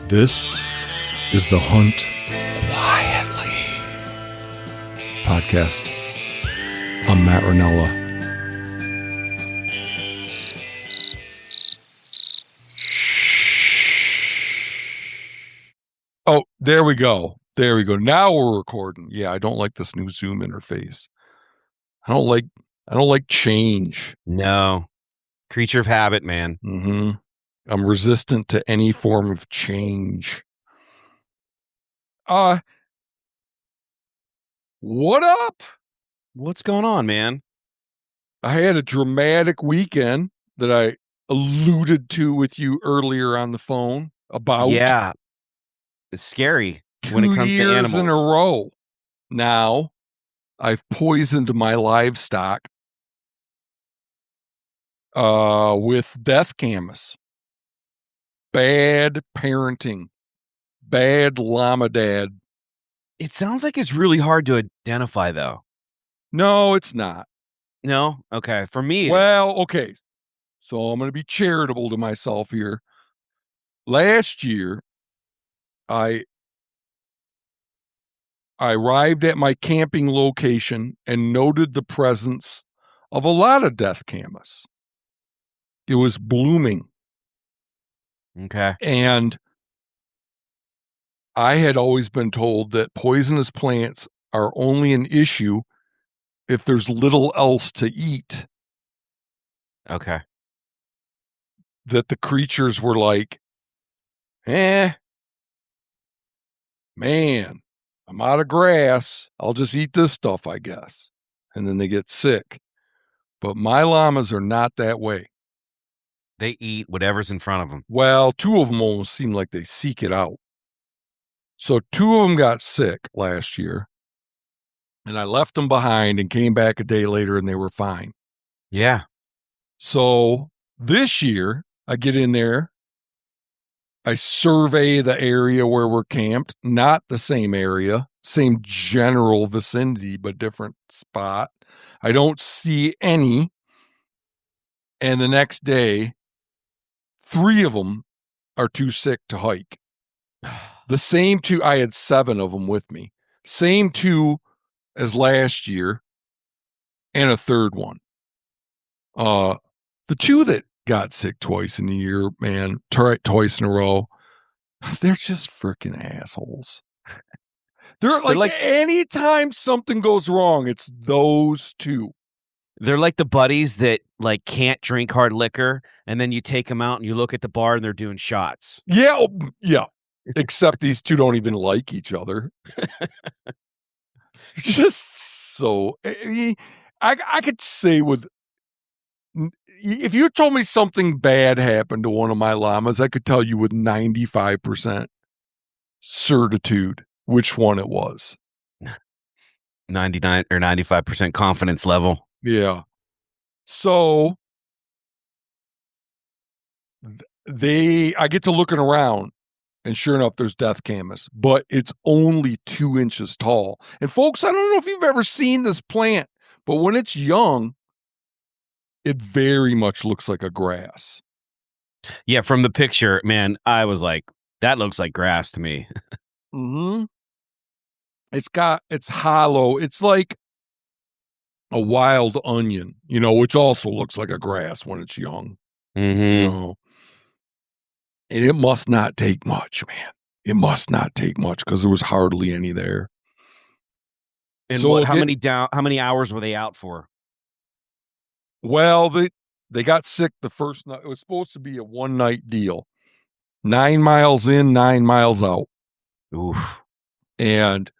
This is the Hunt Quietly podcast. I'm Matt Rinella. Oh, there we go. There we go. Now we're recording. Yeah, I don't like this new Zoom interface. I don't like change. No. Creature of habit, man. Mm-hmm. I'm resistant to any form of change. What up? What's going on, man? I had a dramatic weekend that I alluded to with you earlier on the phone about. Yeah. It's scary when it 2 comes to years animals. in a row. Now, I've poisoned my livestock with death camas. Bad parenting. Bad llama dad. It sounds like it's really hard to identify, though. No, it's not. No? Okay. For me, Okay. So I'm going to be charitable to myself here. Last year, I arrived at my camping location and noted the presence of a lot of death camas. It was blooming. Okay. And I had always been told that poisonous plants are only an issue if there's little else to eat. Okay. That the creatures were like, man, I'm out of grass. I'll just eat this stuff, I guess. And then they get sick. But my llamas are not that way. They eat whatever's in front of them. Well, 2 of them almost seem like they seek it out. So 2 of them got sick last year. And I left them behind and came back a day later and they were fine. Yeah. So this year, I get in there. I survey the area where we're camped. Not the same area, same general vicinity, but different spot. I don't see any. And the next day, 3 of them are too sick to hike. The same 2, I had 7 of them with me. Same 2 as last year, and a third one. The 2 that got sick twice in a year, man, twice in a row, they're just freaking assholes. They're like anytime something goes wrong, it's those 2. They're like the buddies that like can't drink hard liquor, and then you take them out and you look at the bar and they're doing shots. Yeah. Except these 2 don't even like each other. Just so I could say with, if you told me something bad happened to one of my llamas, I could tell you with 95% certitude which one it was. 99 or 95% confidence level. Yeah. So I get to looking around, and sure enough, there's death camas, but it's only 2 inches tall. And folks, I don't know if you've ever seen this plant, but when it's young, it very much looks like a grass. Yeah, from the picture, man, I was like, that looks like grass to me. Mm-hmm. It's hollow. It's like a wild onion, which also looks like a grass when it's young. Mm-hmm. And it must not take much, man. It must not take much because there was hardly any there. And so how many hours were they out for? Well, they got sick the first night. It was supposed to be a 1-night deal. 9 miles in, 9 miles out. Oof. And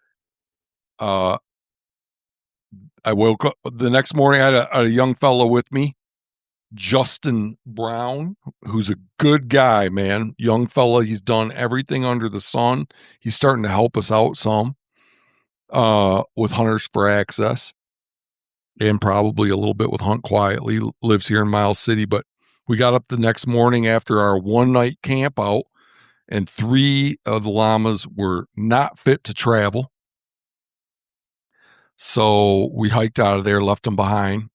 I woke up the next morning. I had a young fellow with me, Justin Brown, who's a good guy, man. Young fella. He's done everything under the sun. He's starting to help us out some with Hunters for Access, and probably a little bit with Hunt Quietly. Lives here in Miles City. But we got up the next morning after our 1-night camp out, and 3 of the llamas were not fit to travel. So we hiked out of there, left them behind.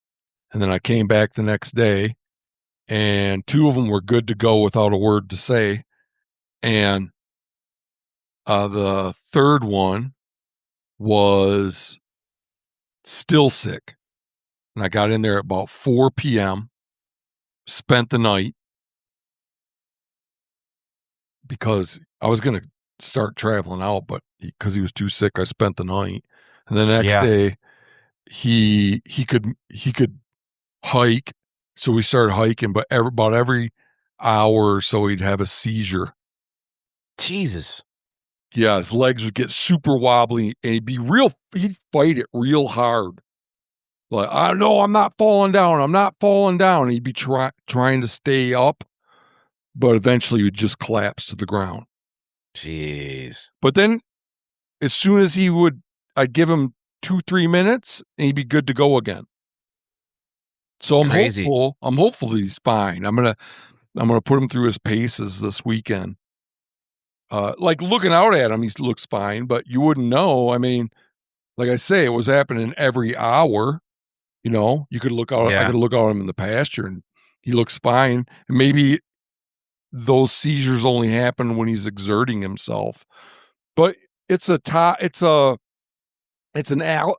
And then I came back the next day, and 2 of them were good to go without a word to say. And The third one was still sick. And I got in there at about 4 p.m., spent the night because I was going to start traveling out, but because he was too sick, I spent the night. And the next day, he could hike, so we started hiking. But about every hour or so, he'd have a seizure. Jesus. Yeah, his legs would get super wobbly, and he'd fight it real hard. Like, I know I'm not falling down. I'm not falling down. And he'd be trying to stay up, but eventually he'd just collapse to the ground. Jeez. But then as soon as I'd give him 2-3 minutes and he'd be good to go again. So I'm hopeful that he's fine. I'm gonna put him through his paces this weekend. Like looking out at him, he looks fine, but you wouldn't know. I mean, like I say, it was happening every hour. You know, you could look out. I could look out at him in the pasture, and he looks fine. And maybe those seizures only happen when he's exerting himself. But it's an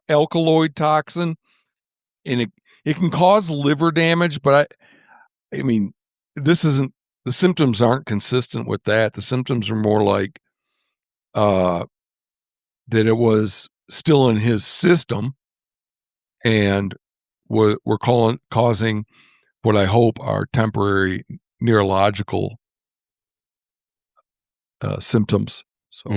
alkaloid toxin, and it can cause liver damage. But I mean, the symptoms aren't consistent with that. The symptoms are more like that it was still in his system and we're causing what I hope are temporary neurological symptoms. So,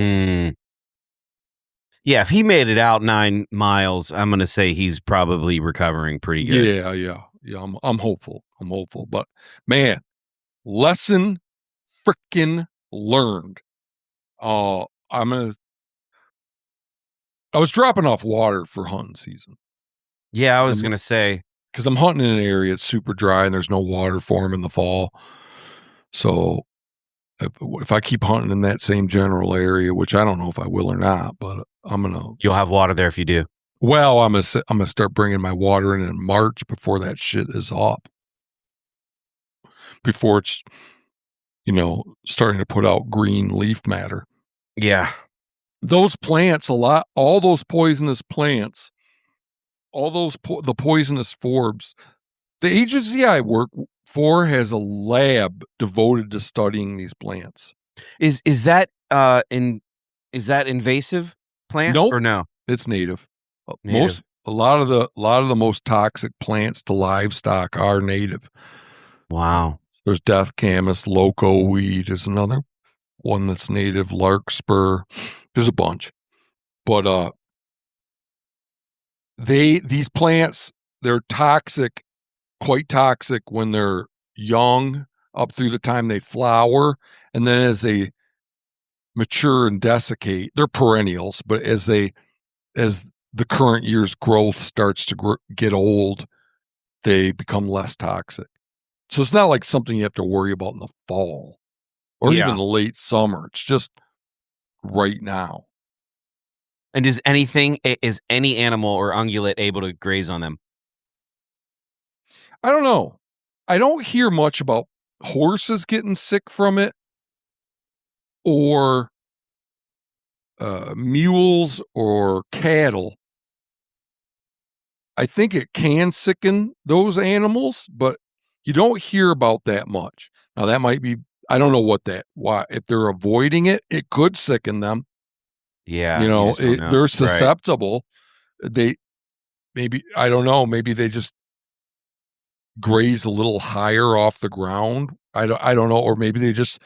yeah, if he made it out 9 miles, I'm going to say he's probably recovering pretty good. Yeah. I'm hopeful. But man, lesson freaking learned. I was dropping off water for hunting season. Yeah, I was going to say. Because I'm hunting in an area that's super dry and there's no water for them in the fall. So if I keep hunting in that same general area, which I don't know if I will or not, but You'll have water there if you do. Well, I'm gonna start bringing my water in March before that shit is up. Before it's, starting to put out green leaf matter. Yeah. Those plants, all those poisonous plants, all those the poisonous forbs. The agency I work for has a lab devoted to studying these plants. Is that invasive plant? Nope. Or no? It's native. A lot of the most toxic plants to livestock are native. Wow. There's death camas, loco weed is another one that's native, larkspur. There's a bunch. But these plants, they're toxic, quite toxic when they're young up through the time they flower, and then as they mature and desiccate, they're perennials, but as the current year's growth starts to get old, they become less toxic. So it's not like something you have to worry about in the fall or even the late summer. It's just right now. And is any animal or ungulate able to graze on them? I don't know. I don't hear much about horses getting sick from it or mules or cattle. I think it can sicken those animals, but you don't hear about that much. Now that might be, I don't know why, if they're avoiding it, it could sicken them. Yeah. They're susceptible. Right. I don't know, maybe they just graze a little higher off the ground. I don't know, or maybe they just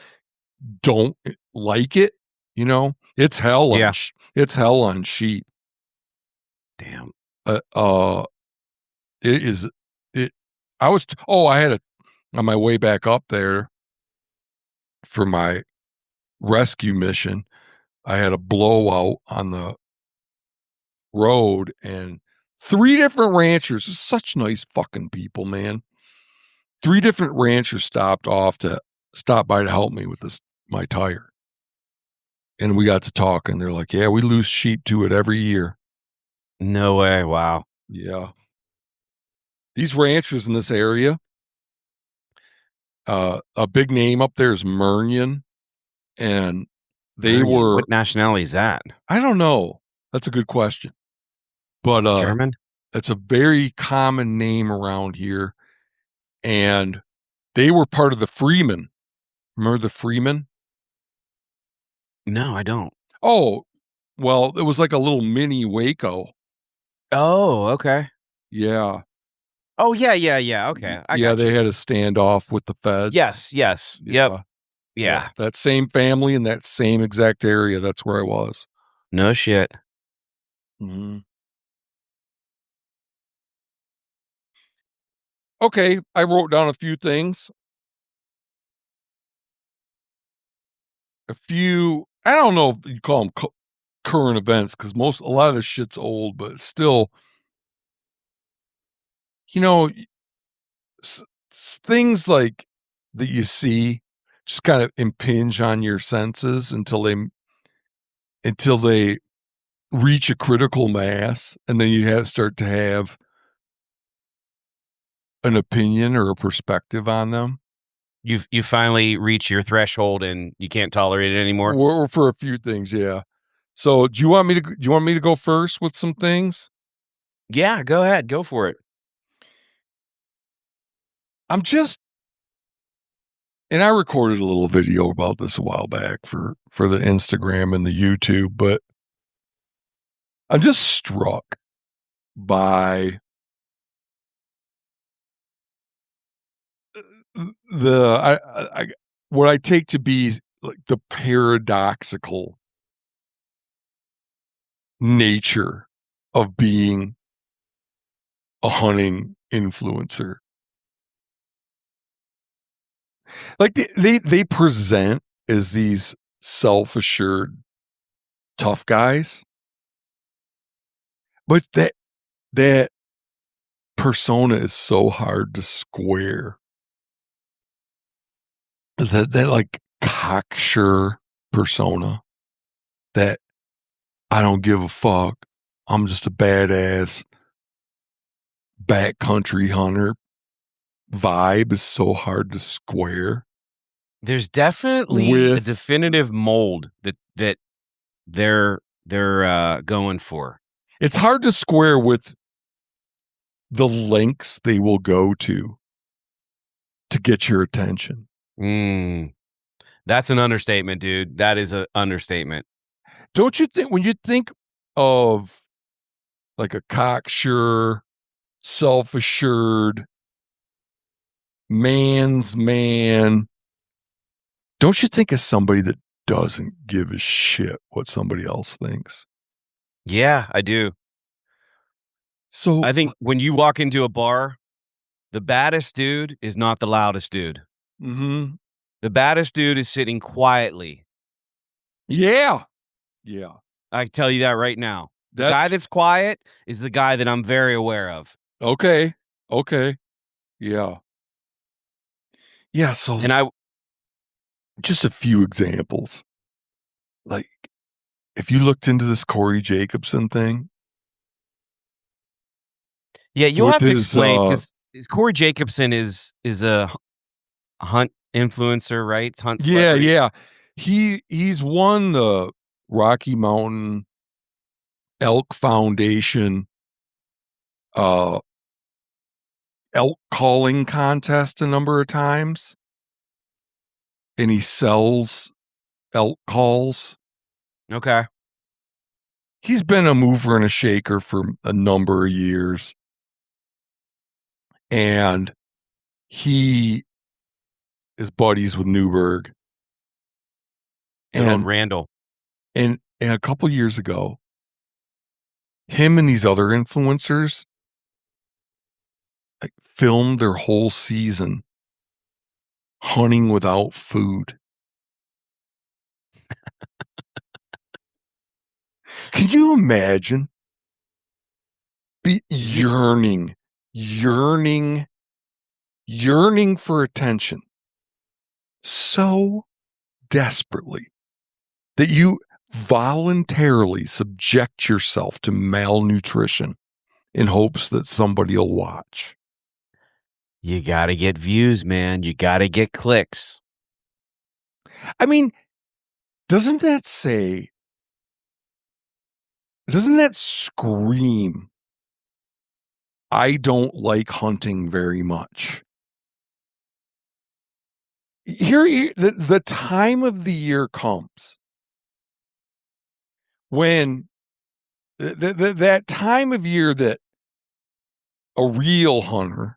don't like it. It's hell on it's hell on sheep. Damn. It is. I had on my way back up there for my rescue mission, I had a blowout on the road, and 3 different ranchers, such nice fucking people, man. 3 different ranchers stopped by to help me with my tire. And we got to talk, and they're like, yeah, we lose sheep to it every year. No way. Wow. Yeah. These ranchers in this area, a big name up there is Murnion, and They were, what nationality is that? I don't know. That's a good question. But German? it's a very common name around here. And they were part of the Freemen. Remember the Freemen? No, I don't. Oh, well, it was like a little mini Waco. Oh, okay. Yeah. Oh, yeah. Okay, I Yeah, got they you. had a standoff with the feds. Yes. Yep. Yeah. Yeah. That same family in that same exact area. That's where I was. No shit. Mhm. Okay, I wrote down a few things. I don't know if you call them current events because a lot of this shit's old, but still, you know, things like that you see just kind of impinge on your senses until they reach a critical mass, and then you start to have an opinion or a perspective on them. You finally reach your threshold and you can't tolerate it anymore. Or for a few things, yeah. So, do you want me to go first with some things? Yeah, go ahead. Go for it. I'm just and I recorded a little video about this a while back for the Instagram and the YouTube, but I'm just struck by what I take to be like the paradoxical nature of being a hunting influencer. Like they present as these self-assured tough guys, but that persona is so hard to square. That like cocksure persona that I don't give a fuck. I'm just a badass backcountry hunter vibe is so hard to square There's definitely a with. definitive mold that they're going for. It's hard to square with the lengths they will go to get your attention. That's an understatement, dude. That is an understatement. Don't you think when you think of like a cocksure, self-assured man's man, don't you think of somebody that doesn't give a shit what somebody else thinks? Yeah, I do. So I think when you walk into a bar, the baddest dude is not the loudest dude. mm-hmm. The baddest dude is sitting quietly. Yeah. I can tell you that right now. The guy That's that's quiet is the guy that I'm very aware of. okay. Yeah. So And I just a few examples. Like if you looked into this Corey Jacobson thing Yeah, you'll with have to his explain because Corey Jacobson is a hunt influencer, right? Hunt celebrity. yeah. He's won the Rocky Mountain Elk Foundation uh elk calling contest a number of times. And he sells elk calls. Okay. He's been a mover and a shaker for a number of years. And he is buddies with Newberg. Good old And Randall. and a couple years ago, him and these other influencers like filmed their whole season hunting without food. Can you imagine? Be yearning for attention so desperately that you voluntarily subject yourself to malnutrition in hopes that somebody will watch. You got to get views, man. You got to get clicks. I mean, Doesn't that say, doesn't that scream, I don't like hunting very much? Here, the time of the year comes when that time of year that a real hunter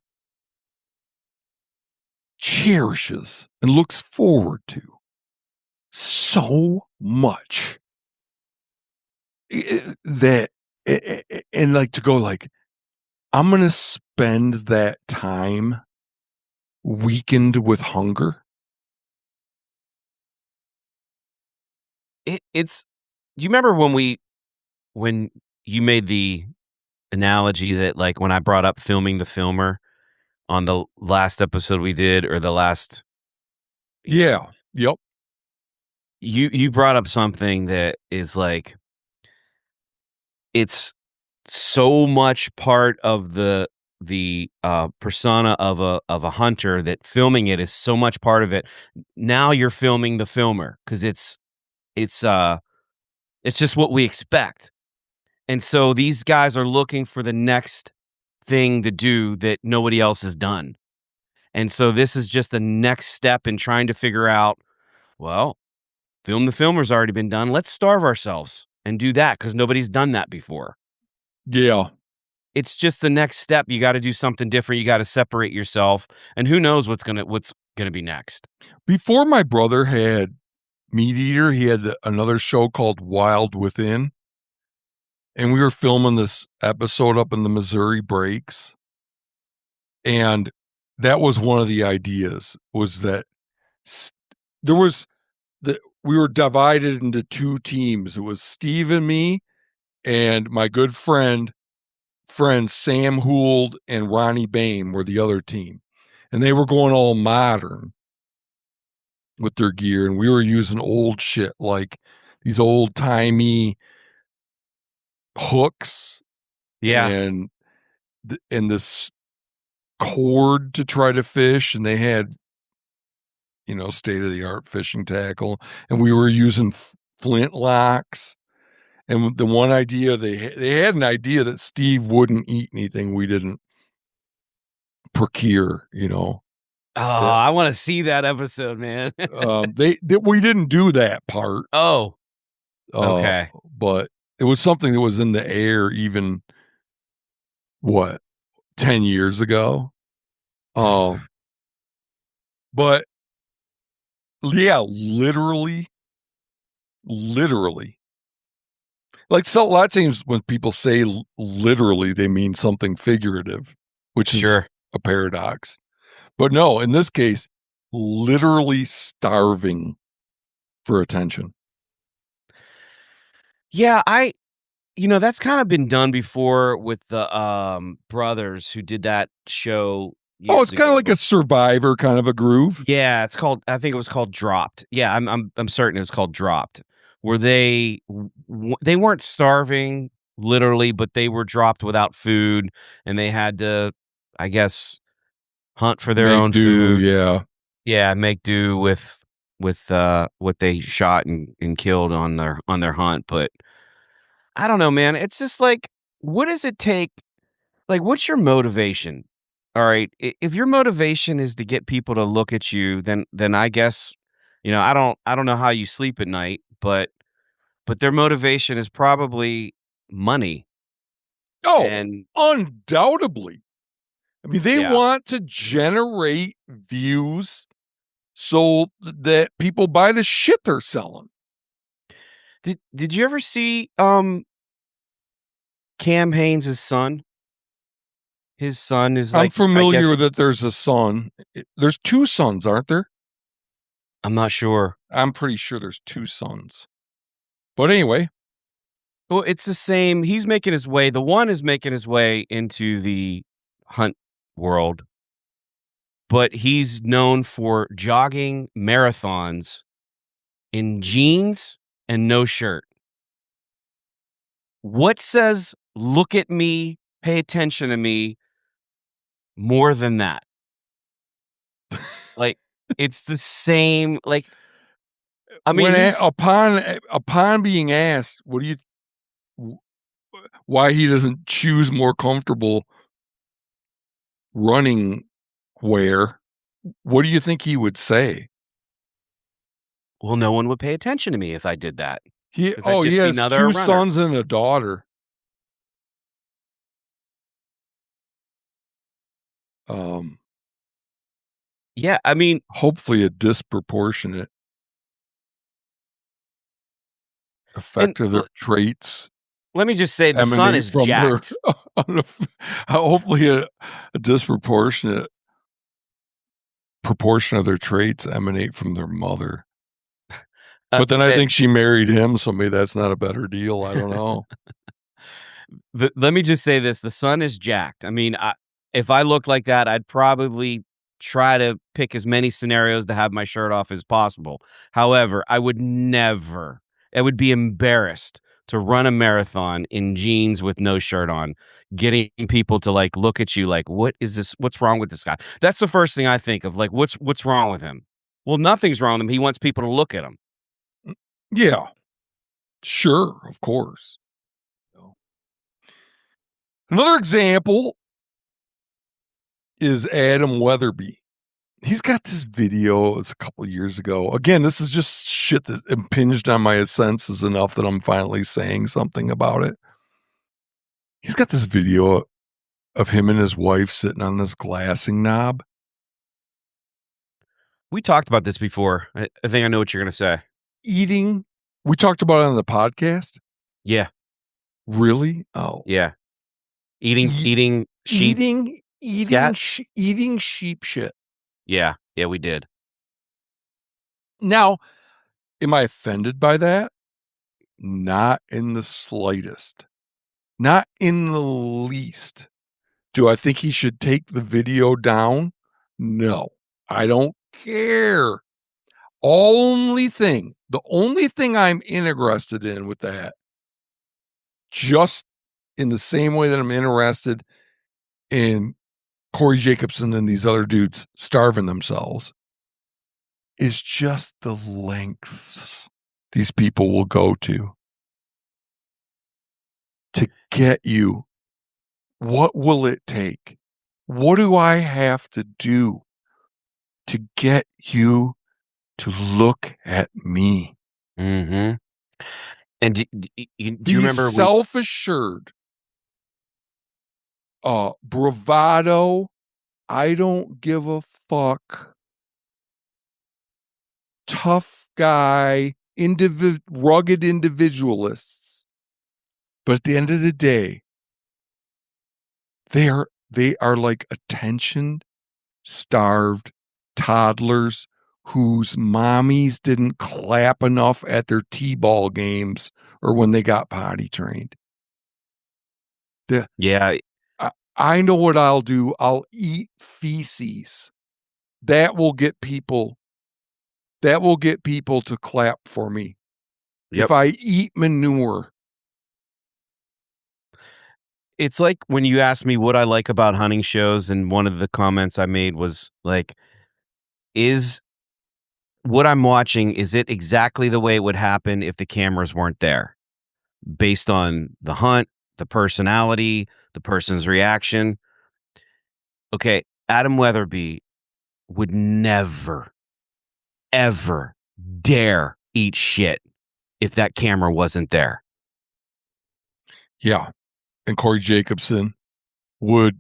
cherishes and looks forward to so much that, and like to go like, I'm going to spend that time weakened with hunger. It's. Do you remember when you made the analogy that like when I brought up filming the filmer on the last episode we did or the last Yeah. Yep. you brought up something that is like it's so much part of the persona of a hunter that filming it is so much part of it. Now you're filming the filmer because it's just what we expect. And so these guys are looking for the next thing to do that nobody else has done. And so this is just the next step in trying to figure out, well, film the filmer's already been done. Let's starve ourselves and do that because nobody's done that before. Yeah. It's just the next step. You got to do something different. You got to separate yourself. And who knows what's gonna be next. Before my brother had Meat Eater, he had another show called Wild Within. And we were filming this episode up in the Missouri Breaks. And that was one of the ideas, was that there was we were divided into two teams. It was Steve and me and my good friends Sam Hould and Ronnie Bain were the other team. And they were going all modern with their gear. And we were using old shit like these old timey hooks Yeah. and this cord to try to fish. And they had, state of the art fishing tackle. And we were using flint locks. And the one idea they had an idea that Steve wouldn't eat anything we didn't procure, Oh, that I want to see that episode, man. we didn't do that part. Oh, Uh, okay. but it was something that was in the air even 10 years ago. But yeah, literally. Like, so a lot of times when people say literally, they mean something figurative, which is Sure. a paradox. But no, in this case, literally starving for attention. Yeah, that's kind of been done before with the brothers who did that show Oh, years it's kind of like ago. a Survivor kind of a groove. Yeah, I think it was called Dropped. Yeah, I'm certain it was called Dropped, where they weren't starving literally, but they were dropped without food and they had to, I guess, hunt for their Make own do, food. yeah. Yeah, make do with what they shot and killed on their hunt, but I don't know, man. It's just like, what does it take? Like, what's your motivation? All right, if your motivation is to get people to look at you, then I guess, I don't know how you sleep at night, but their motivation is probably money. Oh, And undoubtedly. I mean, they yeah, want to generate views so that people buy the shit they're selling. did you ever see Cam Haynes' son? His son is I'm like, I familiar guess, that there's a son. There's two sons, aren't there? I'm not sure. I'm pretty sure there's two sons. But anyway, Well, it's the same. He's making his way. The one is making his way into the hunt world, but he's known for jogging marathons in jeans and no shirt. What says, look at me, pay attention to me more than that? Like, it's the same. Like, I mean, upon being asked, why he doesn't choose more comfortable running wear, what do you think he would say? well, no one would pay attention to me if I did that. He 'Cause I'd just be has another 2 runner. sons and a daughter. Yeah, I mean, Hopefully a disproportionate and effect of their traits let me just say the son emanate is from their jacked. hopefully a disproportionate proportion of their traits emanate from their mother. But then I think she married him, so maybe that's not a better deal. I don't know. Let me just say this, the son is jacked. I mean, if I looked like that, I'd probably try to pick as many scenarios to have my shirt off as possible. However, I would would be embarrassed to run a marathon in jeans with no shirt on, getting people to like look at you like, what is this? What's wrong with this guy? That's the first thing I think of. Like, what's wrong with him? Well, nothing's wrong with him. He wants people to look at him. Yeah. Sure, of course. Another example is Adam Weatherby. He's got this video, it's a couple of years ago. Again, this is just shit that impinged on my senses enough that I'm finally saying something about it. He's got this video of him and his wife sitting on this glassing knob. We talked about this before. I think I know what you're going to say. Eating. We talked about it on the podcast. Yeah. Really? Oh. Yeah. Eating sheep. Eating sheep shit. Yeah. Yeah, we did. Now, am I offended by that? Not in the slightest. Not in the least. Do I think he should take the video down? No. I don't care. The only thing I'm interested in with that, just in the same way that I'm interested in Corey Jacobson and these other dudes starving themselves, is just the lengths these people will go to get you. What will it take? What do I have to do to get you to look at me? Mm-hmm. And do you The remember self-assured, bravado, I don't give a fuck, tough guy, rugged individualists. But at the end of the day, they are like attention-starved toddlers whose mommies didn't clap enough at their t-ball games or when they got potty trained. Yeah. I know what I'll do. I'll eat feces. That will get people to clap for me. Yep. If I eat manure. It's like when you asked me what I like about hunting shows, and one of the comments I made was like, is what I'm watching, is it exactly the way it would happen if the cameras weren't there? Based on the hunt, the personality, the person's reaction. Okay, Adam Weatherby would never, ever dare eat shit if that camera wasn't there. Yeah. And Corey Jacobson would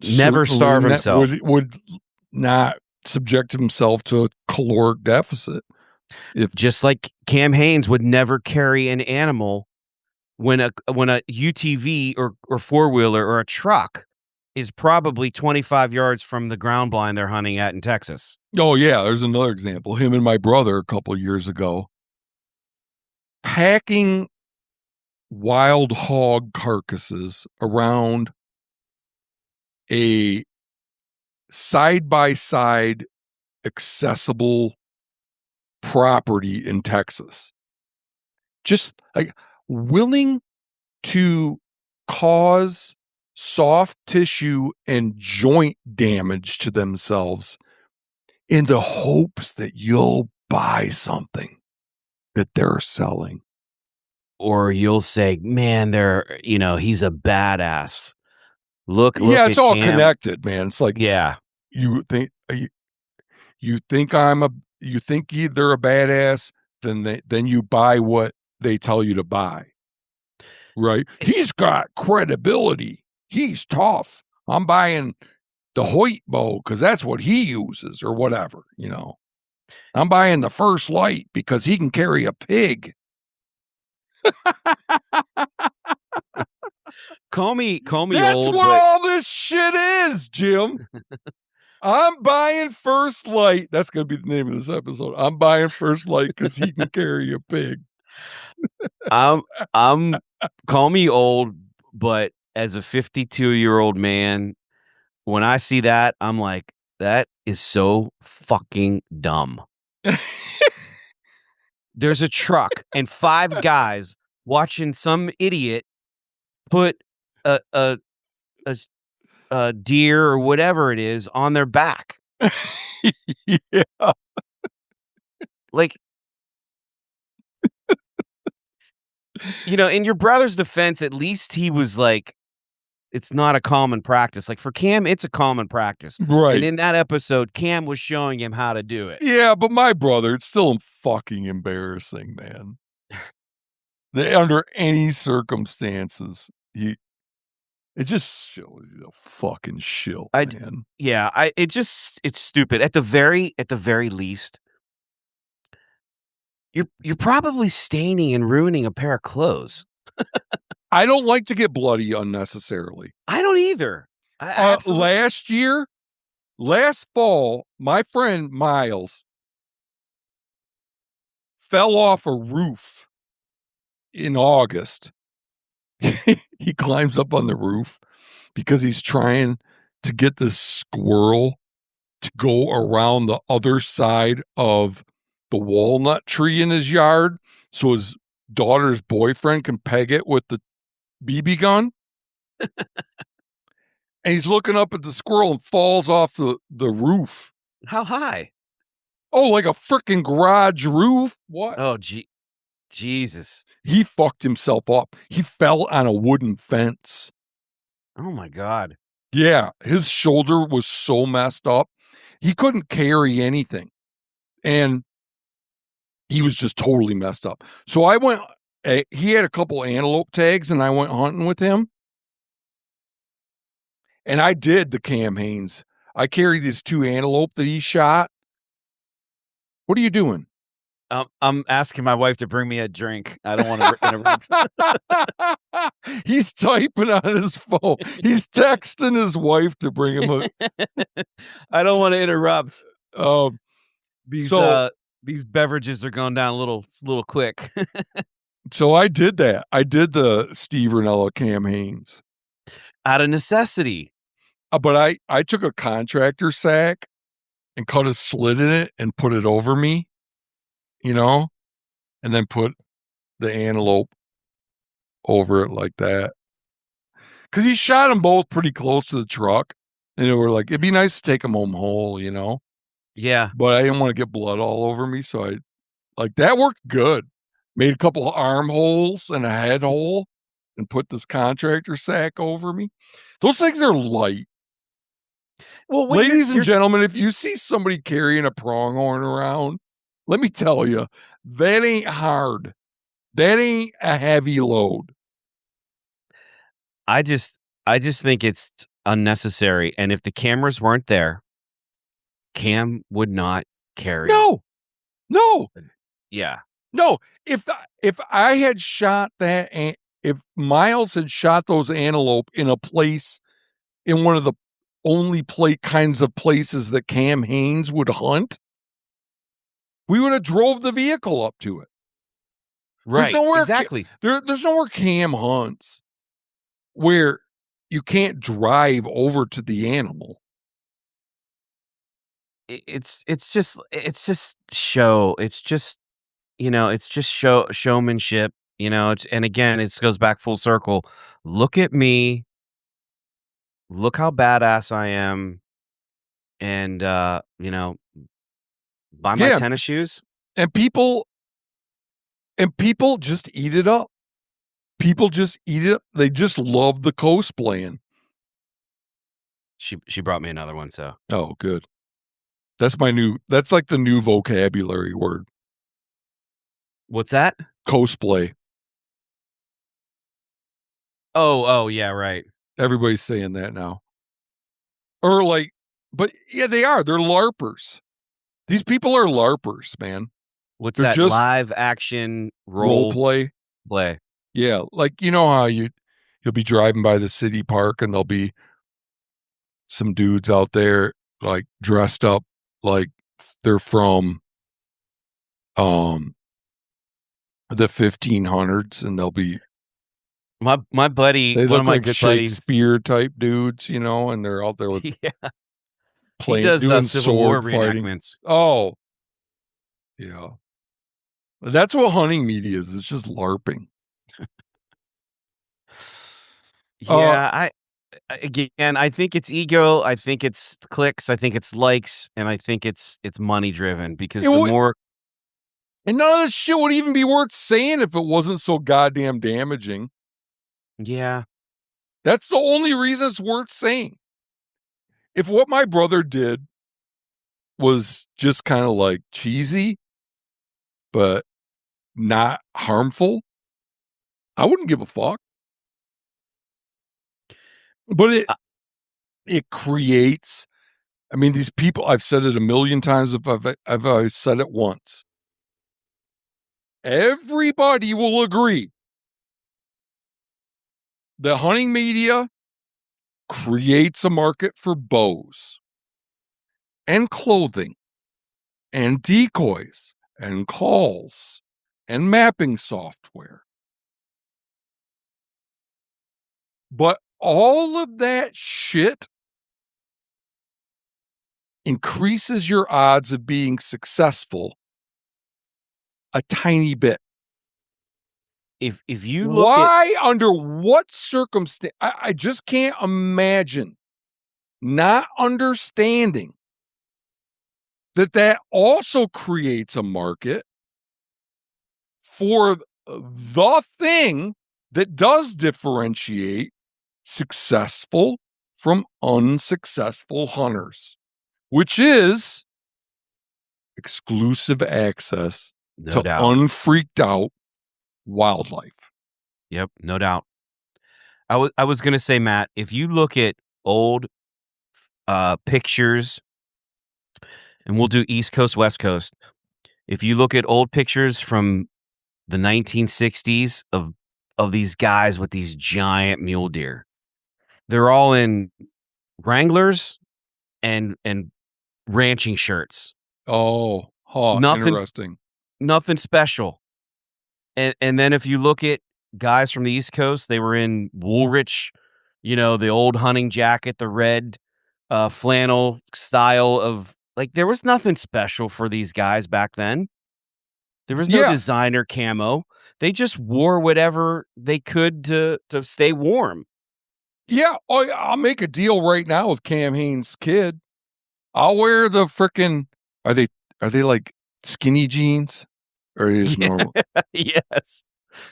Never starve himself. Would not subject himself to a caloric deficit. Just like Cam Haines would never carry an animal when a UTV or four-wheeler or a truck is probably 25 yards from the ground blind they're hunting at in Texas. Oh, yeah. There's another example. Him and my brother a couple of years ago packing wild hog carcasses around a side-by-side accessible property in Texas. Just like willing to cause soft tissue and joint damage to themselves in the hopes that you'll buy something. that they're selling. Or you'll say, "Man, he's a badass. Yeah, Look it's at all Cam." connected, man. It's like Yeah. you think you think they're a badass, then you buy what they tell you to buy, right? It's He's got credibility. He's tough. I'm buying the Hoyt bow because that's what he uses, or whatever. I'm buying the First Light because he can carry a pig. call me That's old, what but all this shit is, Jim. I'm buying First Light. That's going to be the name of this episode. I'm buying First Light because he can carry a pig. I'm I'm call me old, but as a 52-year-old man, when I see that, I'm like, that is so fucking dumb. There's a truck and 5 guys watching some idiot put a a a a deer or whatever it is on their back. Yeah. Like, in your brother's defense, at least he was like, it's not a common practice. Like for Cam, it's a common practice. And Right. in that episode, Cam was showing him how to do it. Yeah, but my brother, it's still fucking embarrassing, man. Under any circumstances, it just shows he's a fucking shill, man. It's stupid. At the very least, you're probably staining and ruining a pair of clothes. I don't like to get bloody unnecessarily. I don't either. I absolutely. Last fall, my friend Miles fell off a roof in August. He climbs up on the roof because he's trying to get this squirrel to go around the other side of the walnut tree in his yard so his daughter's boyfriend can peg it with the BB gun. And he's looking up at the squirrel and falls off the roof. How high? Oh, like a freaking garage roof? What? Oh, Jesus. He fucked himself up. He fell on a wooden fence. Oh my God. Yeah, his shoulder was so messed up. He couldn't carry anything. And he was just totally messed up. So I went, he had a couple antelope tags and I went hunting with him. And I did the Cam Haines. I carried these 2 antelope that he shot. What are you doing? I'm asking my wife to bring me a drink. I don't want to interrupt. He's typing on his phone. He's texting his wife to bring him I don't want to interrupt. So These beverages are going down a little quick. So I did that. I did the Steve Rinella Cam Haines. Out of necessity. But I took a contractor sack and cut a slit in it and put it over me, and then put the antelope over it like that. Because he shot them both pretty close to the truck. And they were like, it'd be nice to take them home whole, Yeah. But I didn't want to get blood all over me. So that worked good. Made a couple of arm holes and a head hole and put this contractor sack over me. Those things are light. Well, ladies and gentlemen, if you see somebody carrying a pronghorn around, let me tell you, that ain't hard. That ain't a heavy load. I just think it's unnecessary. And if the cameras weren't there, Cam would not carry. No. Yeah. No. If I had shot that, if Miles had shot those antelope in a place, in one of the only kinds of places that Cam Haines would hunt, we would have drove the vehicle up to it. Right. Exactly. There's nowhere Cam hunts where you can't drive over to the animal. It's just show. It's just it's just showmanship. And again, it goes back full circle. Look at me. Look how badass I am. And buy my tennis shoes. And people And people just eat it up. People just eat it up. They just love the cosplaying. She brought me another one, so. Oh, good. That's like the new vocabulary word. What's that? Cosplay. Oh, yeah, right. Everybody's saying that now. Or like, but yeah, they are. They're LARPers. These people are LARPers, man. What's They're that? just Live action role play. Yeah, like you know how you'll be driving by the city park and there'll be some dudes out there like dressed up like they're from the 1500s, and they'll be My buddy, they one of look my like good buddies. Shakespeare type dudes, you know, and they're out there with Yeah, he playing does doing Civil War sword fighting. reenactments. Oh, yeah. That's what hunting media is. It's just LARPing. Yeah, I think it's ego. I think it's clicks. I think it's likes, and I think it's money driven because the more. And none of this shit would even be worth saying if it wasn't so goddamn damaging. Yeah. That's the only reason it's worth saying. If what my brother did was just kind of like cheesy, but not harmful, I wouldn't give a fuck. But it creates, I mean, these people, I've said it a million times if I've said it once. Everybody will agree the hunting media creates a market for bows and clothing and decoys and calls and mapping software. But all of that shit increases your odds of being successful a tiny bit. If you look under what circumstance? I just can't imagine not understanding that also creates a market for the thing that does differentiate successful from unsuccessful hunters, which is exclusive access to unfreaked out wildlife. Yep, no doubt. I was gonna say, Matt, if you look at old pictures, and we'll do East Coast, West Coast. If you look at old pictures from the 1960s of these guys with these giant mule deer, they're all in Wranglers and ranching shirts. Oh, interesting. Nothing special. And then if you look at guys from the East Coast, they were in Woolrich, the old hunting jacket, the red flannel style of, like, there was nothing special for these guys back then. There was no designer camo. They just wore whatever they could to stay warm. Yeah, I'll make a deal right now with Cam Haines' kid. I'll wear the frickin' are they like skinny jeans? Or is normal? Yes.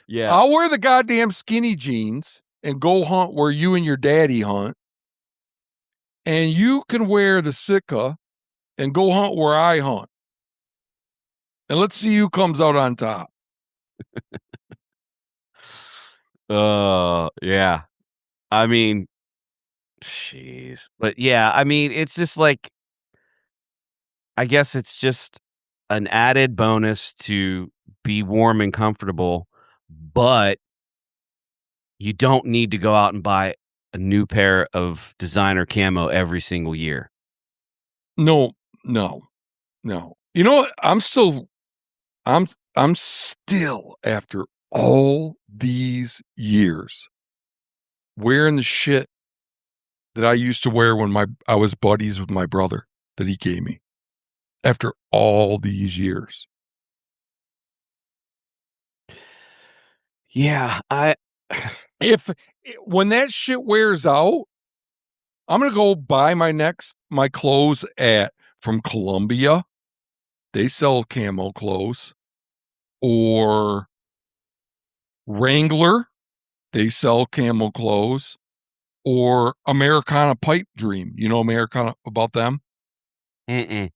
Yeah. I'll wear the goddamn skinny jeans and go hunt where you and your daddy hunt. And you can wear the Sitka and go hunt where I hunt. And let's see who comes out on top. Yeah. I mean, jeez. But yeah, I mean, it's just like, I guess it's just an added bonus to be warm and comfortable, but you don't need to go out and buy a new pair of designer camo every single year. No. You know what? I'm still after all these years wearing the shit that I used to wear when I was buddies with my brother that he gave me. After all these years. Yeah, when that shit wears out, I'm going to go buy my clothes from Columbia. They sell camo clothes, or Wrangler, they sell camel clothes. Or Americana Pipe Dream. You know Americana about them? Mm-mm.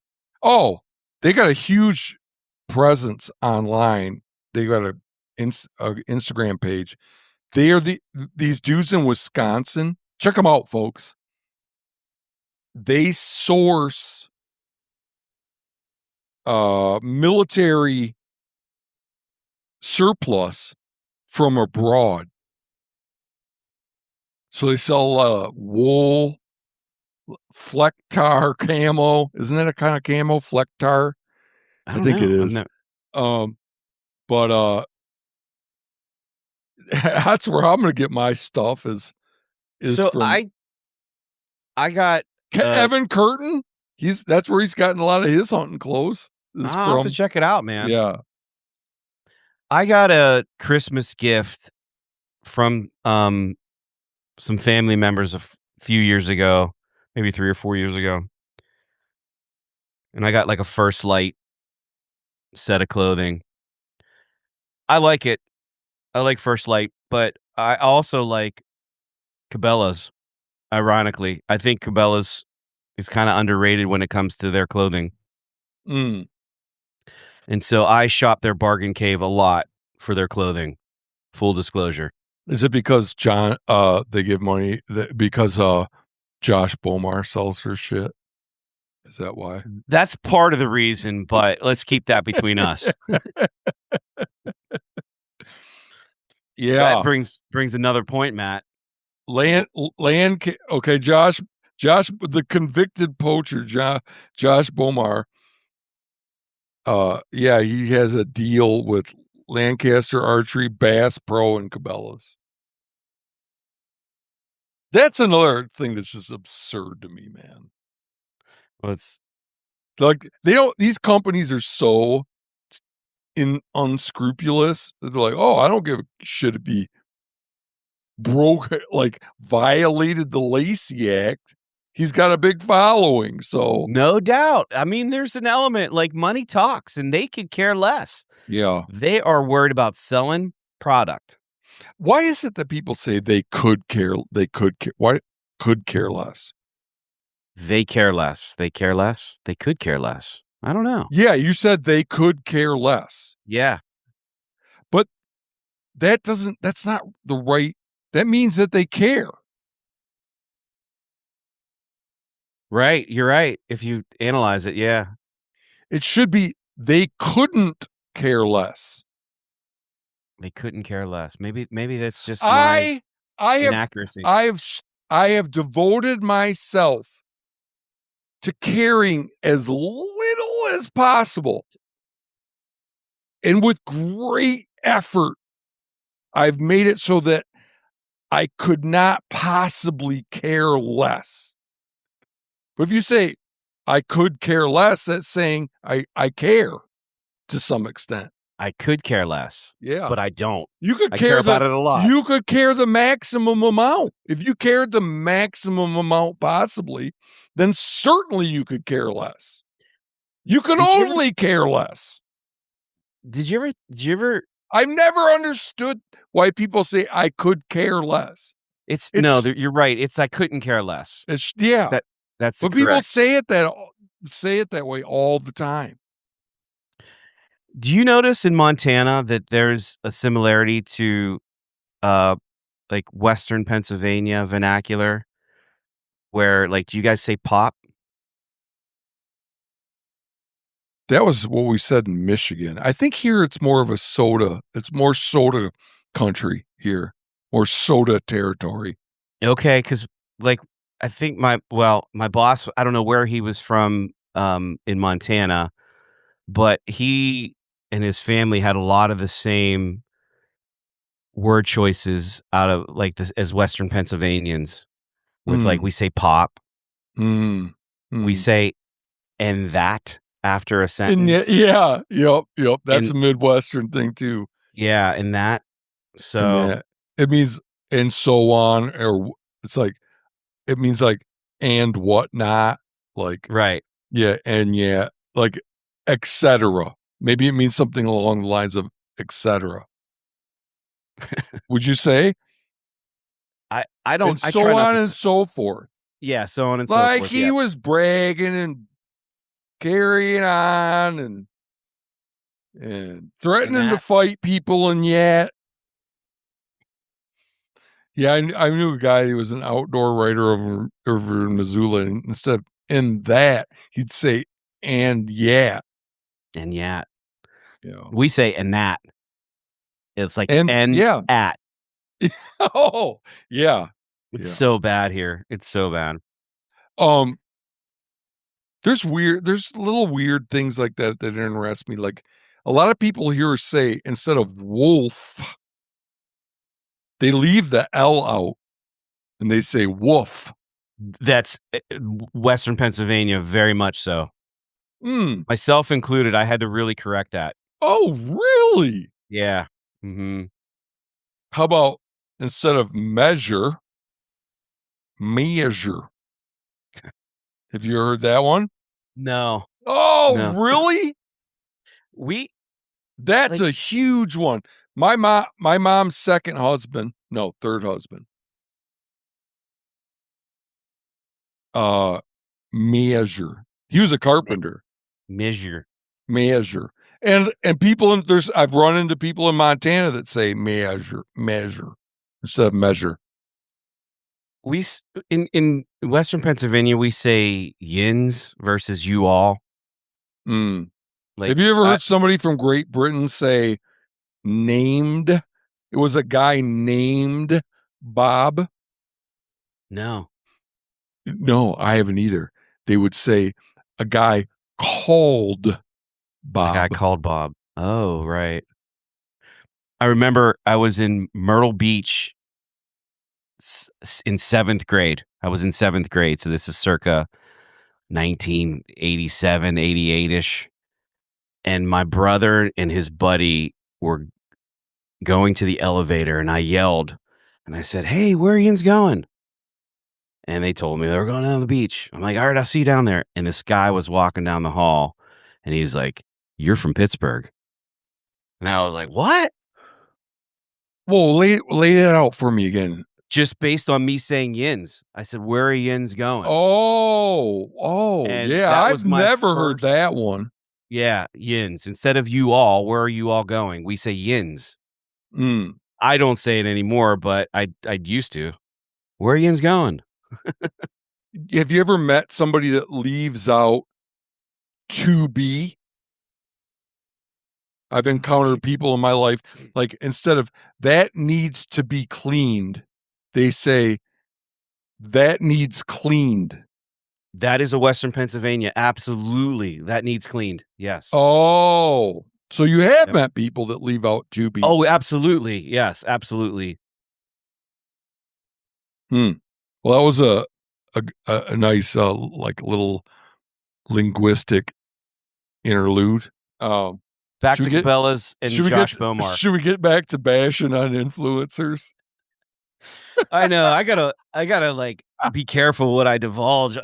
Oh, they got a huge presence online. They got a Instagram page. They are these dudes in Wisconsin. Check them out, folks. They source military surplus from abroad. So they sell wool, Flectar camo. Isn't that a kind of camo? Flectar? I I don't think it know. is. But that's where I'm gonna get my stuff is So from I got Evan Curtin. That's where he's gotten a lot of his hunting clothes. Is I'll have to from check it out, man. yeah. I got a Christmas gift from some family members a few years ago, maybe 3 or 4 years ago. And I got like a First Light set of clothing. I like it. I like First Light, but I also like Cabela's. Ironically, I think Cabela's is kind of underrated when it comes to their clothing. Mm. And so I shop their bargain cave a lot for their clothing. Full disclosure. Is it because they give money because Josh Bomar sells her shit? Is that why? That's part of the reason, but let's keep that between us. That Yeah. brings another point, Matt. Land. Okay, Josh, the convicted poacher, Josh Bomar. Yeah, he has a deal with Lancaster Archery, Bass Pro, and Cabela's. That's another thing that's just absurd to me, man. Well, it's Like these companies are so unscrupulous that they're like, oh, I don't give a shit if he violated the Lacey Act. He's got a big following, so no doubt. I mean, there's an element like money talks, and they could care less. yeah. They are worried about selling product. Why is it that people say they could care? Why could care less? They care less. They care less. They could care less. I don't know. Yeah, you said they could care less. Yeah. But that's not the right, that means that they care. Right. You're right. If you analyze it, yeah. It should be they couldn't care less. They couldn't care less. Maybe that's just I inaccuracy. I have devoted myself to caring as little as possible. And with great effort, I've made it so that I could not possibly care less. But if you say I could care less, that's saying I care to some extent. I could care less. Yeah. But I don't. You could I care about it a lot. You could care the maximum amount. If you cared the maximum amount possibly, then certainly you could care less. You can only care less. Did you ever I've never understood why people say I could care less. You're right. It's I couldn't care less. Yeah. That's but correct. people say it that way all the time. Do you notice in Montana that there's a similarity to like Western Pennsylvania vernacular where like do you guys say pop? That was what we said in Michigan. I think here it's more of a soda. It's more soda country here, or soda territory. Okay, because like I think my boss, I don't know where he was from in Montana, but he and his family had a lot of the same word choices out of like this as Western Pennsylvanians with like we say pop. We say and that after a sentence. Yeah. Yep. That's a Midwestern thing too. Yeah, and that. So it means and so on, or it's like it means like and whatnot, like right. Yeah, and yeah, like etc. Maybe it means something along the lines of etc. Would you say? I don't. And I try so not on to. and so forth. Yeah, so on and so Like forth. he Yeah, was bragging and carrying on and and threatening to that fight people, and yet, yeah, I knew a guy who was an outdoor writer over in Missoula, and instead of "in that," he'd say "and yet." and yeah, You know, we say and that. It's like and and yeah, at. oh yeah, It's yeah. so bad here. It's so bad. Um, there's little weird things like that that interest me. Like a lot of people here say instead of wolf, they leave the L out and they say woof. That's Western Pennsylvania, very much so. Mm. Myself included, I had to really correct that. Oh, really? Yeah. Mhm. How about instead of measure, measure? Have you heard that one? No. Oh, No. really? We That's like a huge one. My mom's second husband, no, third husband, uh, measure. He was a me carpenter. measure. Measure. And people in there's I've run into people in Montana that say measure instead of measure. We s in Western Pennsylvania, we say yins versus you all. Mm. Have Like, you ever I heard somebody from Great Britain say named? It was a guy named Bob. no. No, I haven't either. They would say a guy called A guy Bob. called Bob. Oh, right. I remember I was in Myrtle Beach in 7th grade. I was in 7th grade, so this is circa 1987, 88-ish, and my brother and his buddy were going to the elevator, and I yelled, and I said, "Hey, where are yins going?" And they told me they were going down to the beach. I'm like, "All right, I'll see you down there." And this guy was walking down the hall, and he was like, "You're from Pittsburgh." And I was like, "What?" Whoa, lay it out for me again. Just based on me saying yins. I said, "Where are yins going?" Oh, And yeah, that I've was my never heard first. that one. Yeah, yins. Instead of you all, where are you all going? We say yins. Mm. I don't say it anymore, but I used to. Where are yins going? Have you ever met somebody that leaves out to be? I've encountered people in my life, like instead of that needs to be cleaned, they say that needs cleaned. That is a Western Pennsylvania. Absolutely. That needs cleaned. Yes. Oh, so you have Yep. met people that leave out to be. Oh, absolutely. Yes, absolutely. Hmm. Well, that was a nice like little linguistic interlude. Um, Back should we to get Cabela's and should we get Josh Bomar. should we get back to bashing on influencers? I know. I gotta like be careful what I divulge.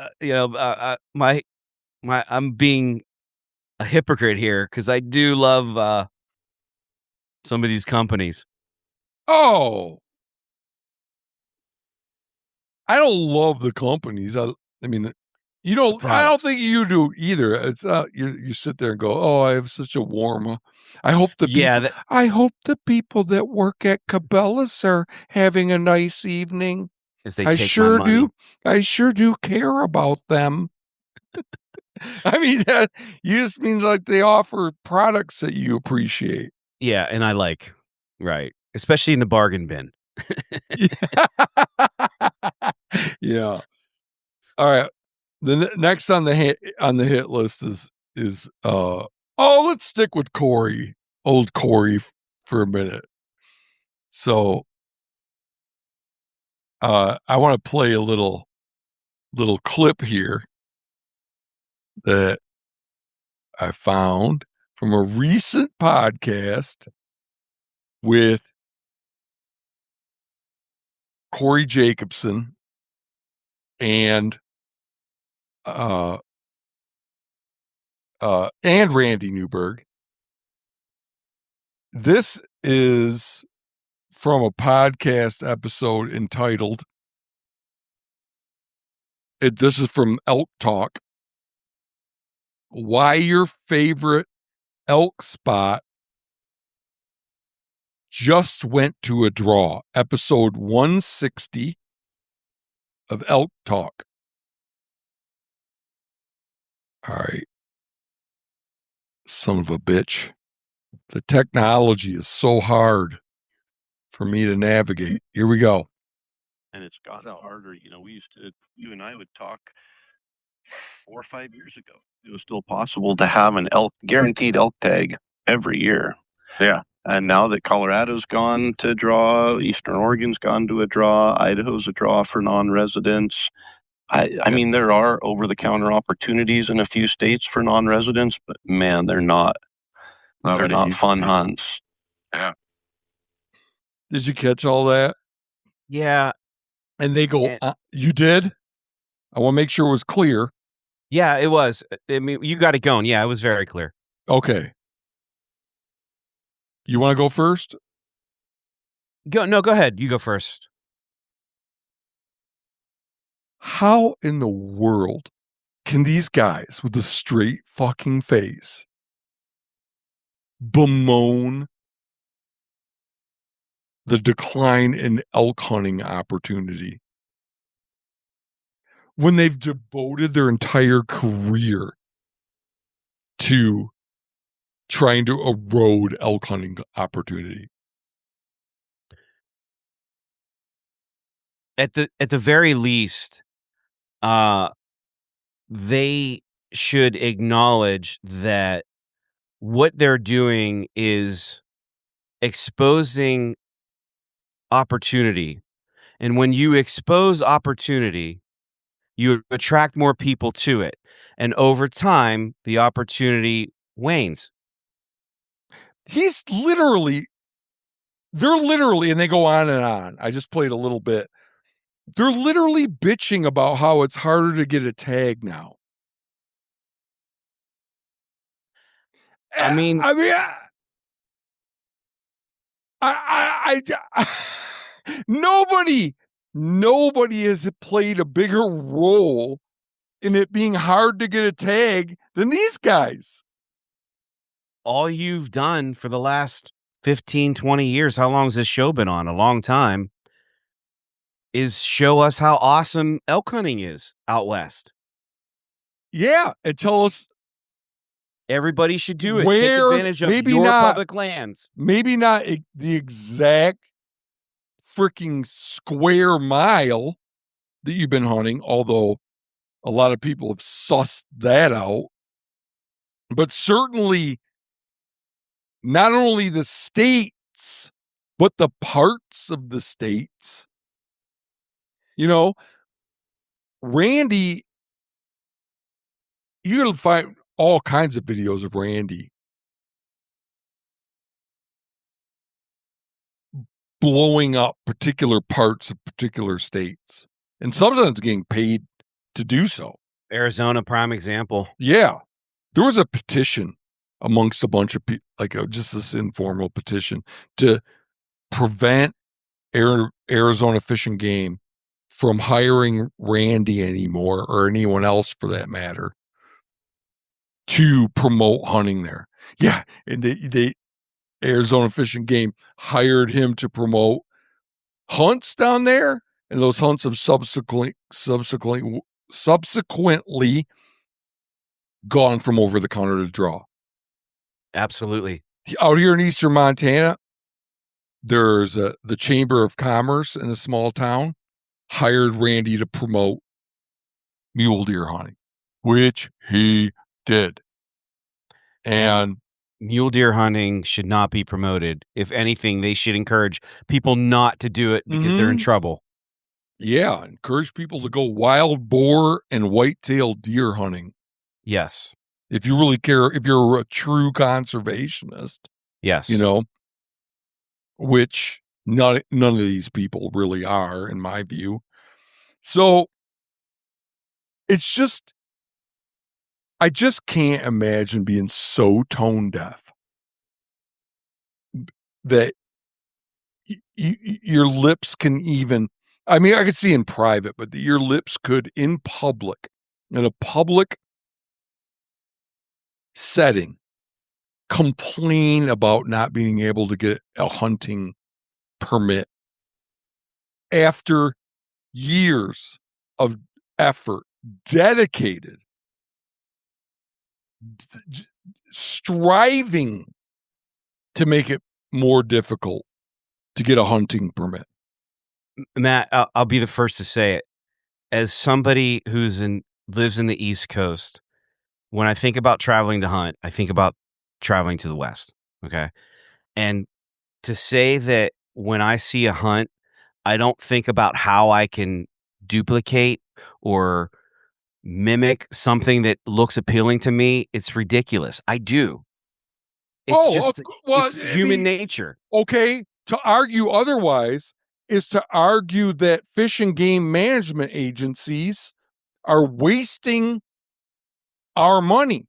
I'm being a hypocrite here because I do love some of these companies. Oh, I don't love the companies. I mean, you The don't. I don't products. think you do either. It's you sit there and go, "Oh, I have such a warm." I hope the Yeah, people. that I hope the people that work at Cabela's are having a nice evening. as they I take my sure money. do. I sure do care about them. I mean, you just mean like they offer products that you appreciate. Yeah, and I like right, especially in the bargain bin. Yeah. All right. The next on the hit list is oh, let's stick with Corey, old Corey for a minute. So I want to play a little clip here that I found from a recent podcast with Corey Jacobson and uh and Randy Newberg. This is from a podcast episode entitled, this is from Elk Talk, Why Your Favorite Elk Spot Just Went to a Draw, episode 160 of Elk Talk. All right. Son of a bitch. The technology is so hard for me to navigate. Here we go. And it's gotten harder. You and I would talk 4 or 5 years ago. It was still possible to have an guaranteed elk tag every year. Yeah. And now that Colorado's gone to draw, Eastern Oregon's gone to a draw, Idaho's a draw for non-residents. I mean, there are over-the-counter opportunities in a few states for non-residents, but man, they're not fun hunts. Yeah. Did you catch all that? Yeah. And they go, you did? I want to make sure it was clear. Yeah, it was. I mean, you got it going. Yeah, it was very clear. Okay. You want to go first? Go ahead. You go first. How in the world can these guys with a straight fucking face bemoan the decline in elk hunting opportunity when they've devoted their entire career to trying to erode elk hunting opportunity? At the very least, they should acknowledge that what they're doing is exposing opportunity. And when you expose opportunity, you attract more people to it. And over time, the opportunity wanes. They're literally, and they go on and on. I just played a little bit. They're literally bitching about how it's harder to get a tag now. I mean, nobody has played a bigger role in it being hard to get a tag than these guys. All you've done for the last 15, 20 years, how long has this show been on? A long time. Is show us how awesome elk hunting is out west. Yeah, and tell us everybody should do it. Where, take advantage of your public lands. Maybe not the exact freaking square mile that you've been hunting, although a lot of people have sussed that out. But certainly not only the states, but the parts of the states. You know, Randy, you're going to find all kinds of videos of Randy blowing up particular parts of particular states, and sometimes getting paid to do so. Arizona, prime example. Yeah. There was a petition amongst a bunch of people, like just this informal petition to prevent Arizona Fish and Game from hiring Randy anymore, or anyone else for that matter, to promote hunting there. Yeah, and they Arizona Fish and Game hired him to promote hunts down there, and those hunts have subsequently gone from over the counter to draw. Absolutely. Out here in eastern Montana, there's the Chamber of Commerce in a small town hired Randy to promote mule deer hunting, which he did. And mule deer hunting should not be promoted. If anything, they should encourage people not to do it because they're in trouble. Yeah, encourage people to go wild boar and whitetail deer hunting. Yes. If you really care, if you're a true conservationist. Yes. You know, which none of these people really are, in my view. So it's just, I just can't imagine being so tone deaf that your lips can even, I mean, I could see in private, but your lips could in public, in a public setting, complain about not being able to get a hunting permit after years of effort, dedicated, striving to make it more difficult to get a hunting permit. Matt, I'll be the first to say it. As somebody lives in the East Coast, when I think about traveling to hunt, I think about traveling to the West. Okay. And to say that when I see a hunt, I don't think about how I can duplicate or mimic something that looks appealing to me, it's ridiculous. I do. It's human nature. Okay, to argue otherwise is to argue that fish and game management agencies are wasting our money.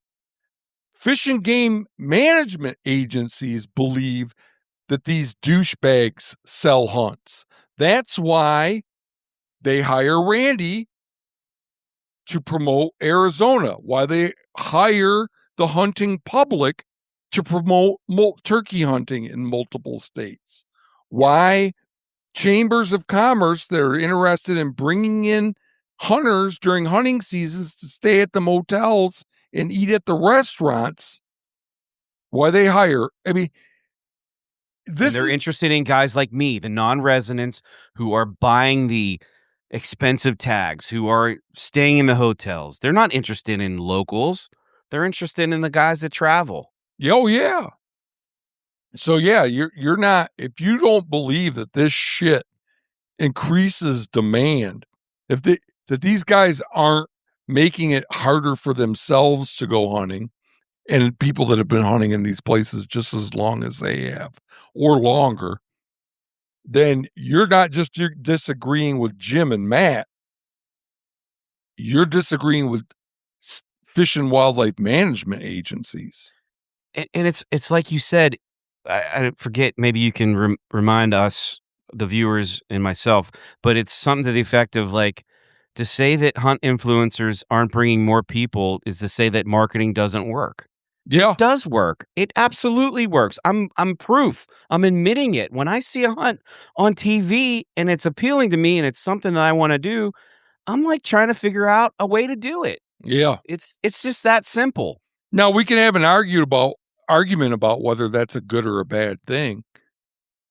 Fish and game management agencies believe that these douchebags sell hunts. That's why they hire Randy to promote Arizona, why they hire the hunting public to promote turkey hunting in multiple states, why chambers of commerce that are interested in bringing in hunters during hunting seasons to stay at the motels and eat at the restaurants, why they hire. I mean, They're interested in guys like me, the non-residents who are buying the expensive tags, who are staying in the hotels. They're not interested in locals. They're interested in the guys that travel. Oh yeah. So yeah, you're not, if you don't believe that this shit increases demand, that these guys aren't making it harder for themselves to go hunting, and people that have been hunting in these places just as long as they have or longer, then you're disagreeing with Jim and Matt. You're disagreeing with fish and wildlife management agencies. And it's like you said, I forget, maybe you can remind us, the viewers and myself, but it's something to the effect of like, to say that hunt influencers aren't bringing more people is to say that marketing doesn't work. Yeah. It does work. It absolutely works. I'm proof. I'm admitting it. When I see a hunt on TV and it's appealing to me and it's something that I want to do, I'm like trying to figure out a way to do it. Yeah. It's just that simple. Now we can have an argument about whether that's a good or a bad thing,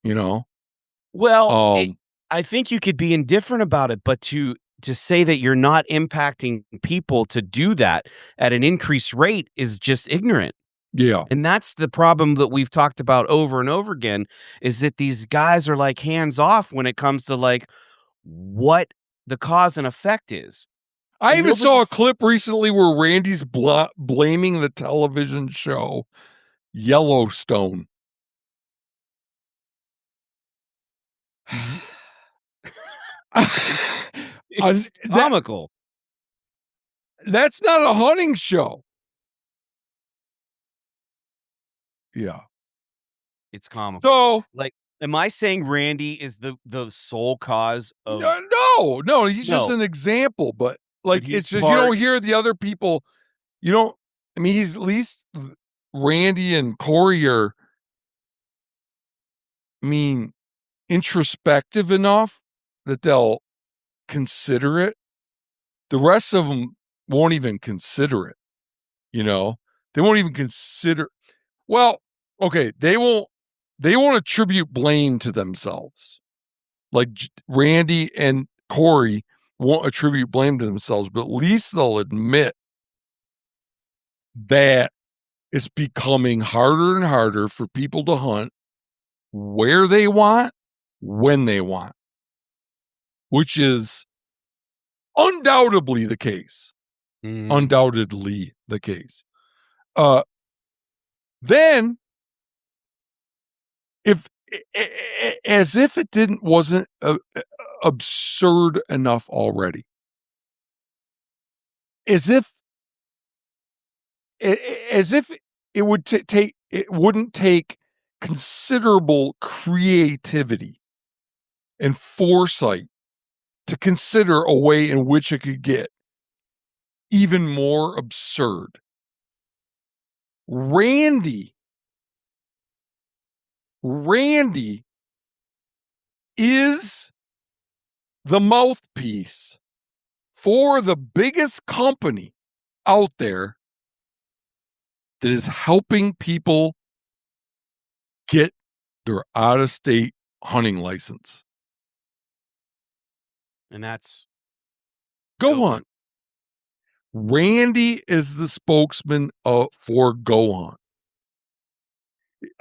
you know. Well, I think you could be indifferent about it, but to say that you're not impacting people to do that at an increased rate is just ignorant. Yeah. And that's the problem that we've talked about over and over again, is that these guys are like hands off when it comes to like what the cause and effect is. I even saw a clip recently where Randy's blaming the television show Yellowstone. It's comical. That's not a hunting show. Yeah. It's comical. So, like, am I saying Randy is the sole cause of? No, he's just an example. But like, it's just you don't hear the other people. You don't. I mean, he's at least Randy and Corey are, I mean, introspective enough that they'll consider it. The rest of them won't even consider it. You know, they won't even consider. Well, okay, they won't attribute blame to themselves. Like Randy and Corey won't attribute blame to themselves, but at least they'll admit that it's becoming harder and harder for people to hunt where they want, when they want, which is undoubtedly the case. Undoubtedly the case. Then, as if it wasn't absurd enough already, as if it would it wouldn't take considerable creativity and foresight to consider a way in which it could get even more absurd. Randy is the mouthpiece for the biggest company out there that is helping people get their out-of-state hunting license. And that's Go Hunt. Randy is the spokesman for Go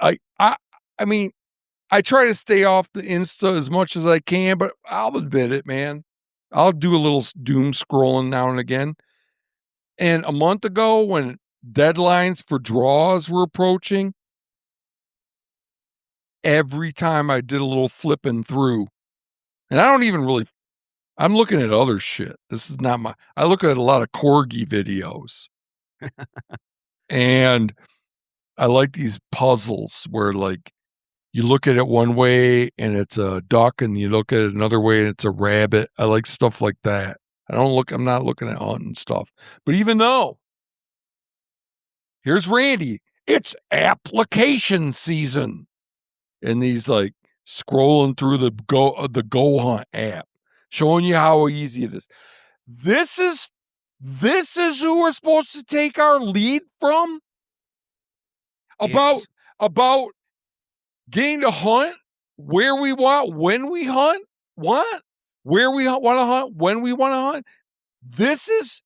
Hunt. I mean, I try to stay off the Insta as much as I can, but I'll admit it, man. I'll do a little doom scrolling now and again. And a month ago, when deadlines for draws were approaching, every time I did a little flipping through, and I don't even really, I'm looking at other shit. This is not I look at a lot of corgi videos. And I like these puzzles where, like, you look at it one way and it's a duck, and you look at it another way and it's a rabbit. I like stuff like that. I'm not looking at hunting stuff. But even though, here's Randy, it's application season. And he's like scrolling through the Go Hunt app, showing you how easy it is. This is who we're supposed to take our lead from? About getting to hunt where we want, when we hunt, where we want to hunt, when we want to hunt. This is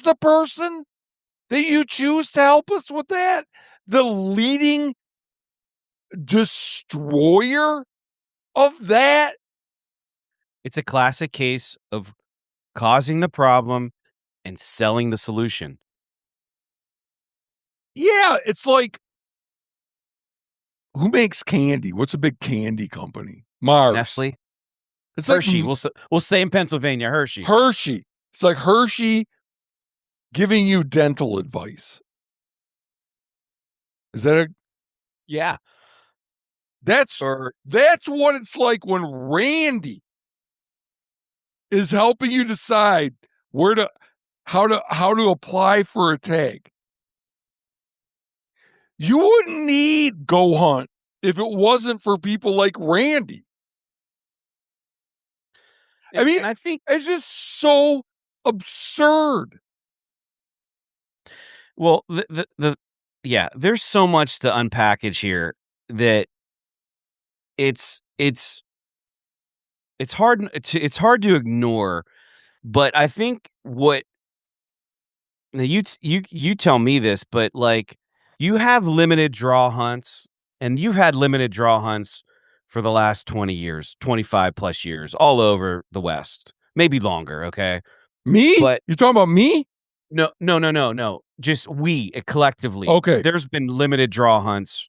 the person that you choose to help us with that? The leading destroyer of that? It's a classic case of causing the problem and selling the solution. Yeah, it's like, who makes candy? What's a big candy company? Mars. Nestle. It's Hershey. like We'll stay in Pennsylvania. Hershey. It's like Hershey giving you dental advice. Is that yeah? That's what it's like when Randy is helping you decide how to apply for a tag. You wouldn't need Go Hunt if it wasn't for people like Randy. I mean, I think it's just so absurd. Well, there's so much to unpackage here that it's hard to ignore. But I think what you tell me this, but like, you have limited draw hunts, and you've had limited draw hunts for the last 20 years, 25 plus years, all over the West, maybe longer. Okay. Me? But you're talking about me? No. Just we collectively. Okay. There's been limited draw hunts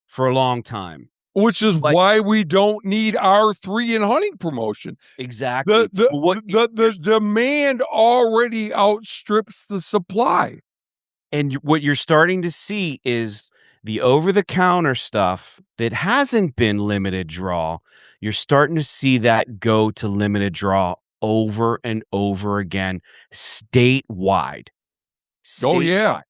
for a long time. Which is why we don't need R3 in hunting promotion. Exactly. The demand already outstrips the supply. And what you're starting to see is the over-the-counter stuff that hasn't been limited draw. You're starting to see that go to limited draw over and over again, statewide. Oh yeah.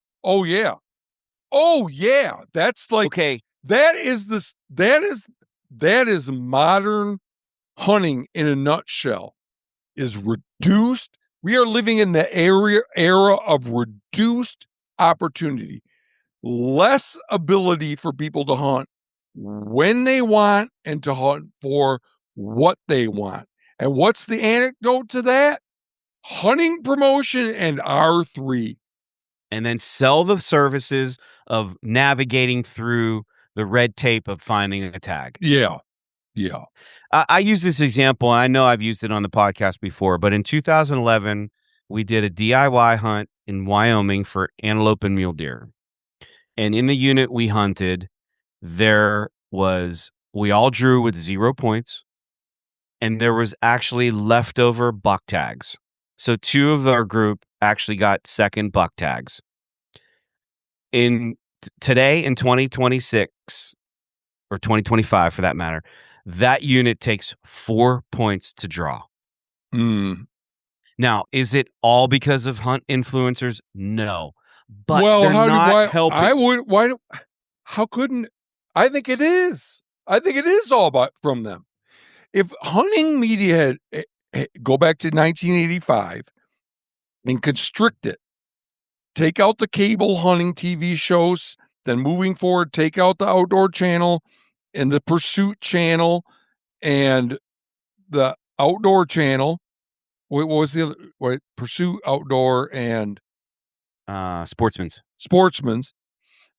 That's like, okay. That is modern hunting in a nutshell. Is reduced. We are living in the era of reduced opportunity. Less ability for people to hunt when they want and to hunt for what they want. And what's the anecdote to that? Hunting promotion and R3. And then sell the services of navigating through the red tape of finding a tag. Yeah. I use this example, and I know I've used it on the podcast before, but in 2011, we did a DIY hunt in Wyoming for antelope and mule deer. And in the unit we hunted, we all drew with 0 points, and there was actually leftover buck tags. So 2 of our group actually got second buck tags. Today in 2026, or 2025 for that matter, that unit takes 4 points to draw. Mm. Now, is it all because of hunt influencers? No. But Well, they're not helping. How couldn't, I think it is. I think it is all about from them. If hunting media had go back to 1985 and constrict it, take out the cable hunting TV shows, then moving forward, take out the outdoor channel and the pursuit channel and the outdoor channel. What was the other? Pursuit, outdoor, and Sportsman's.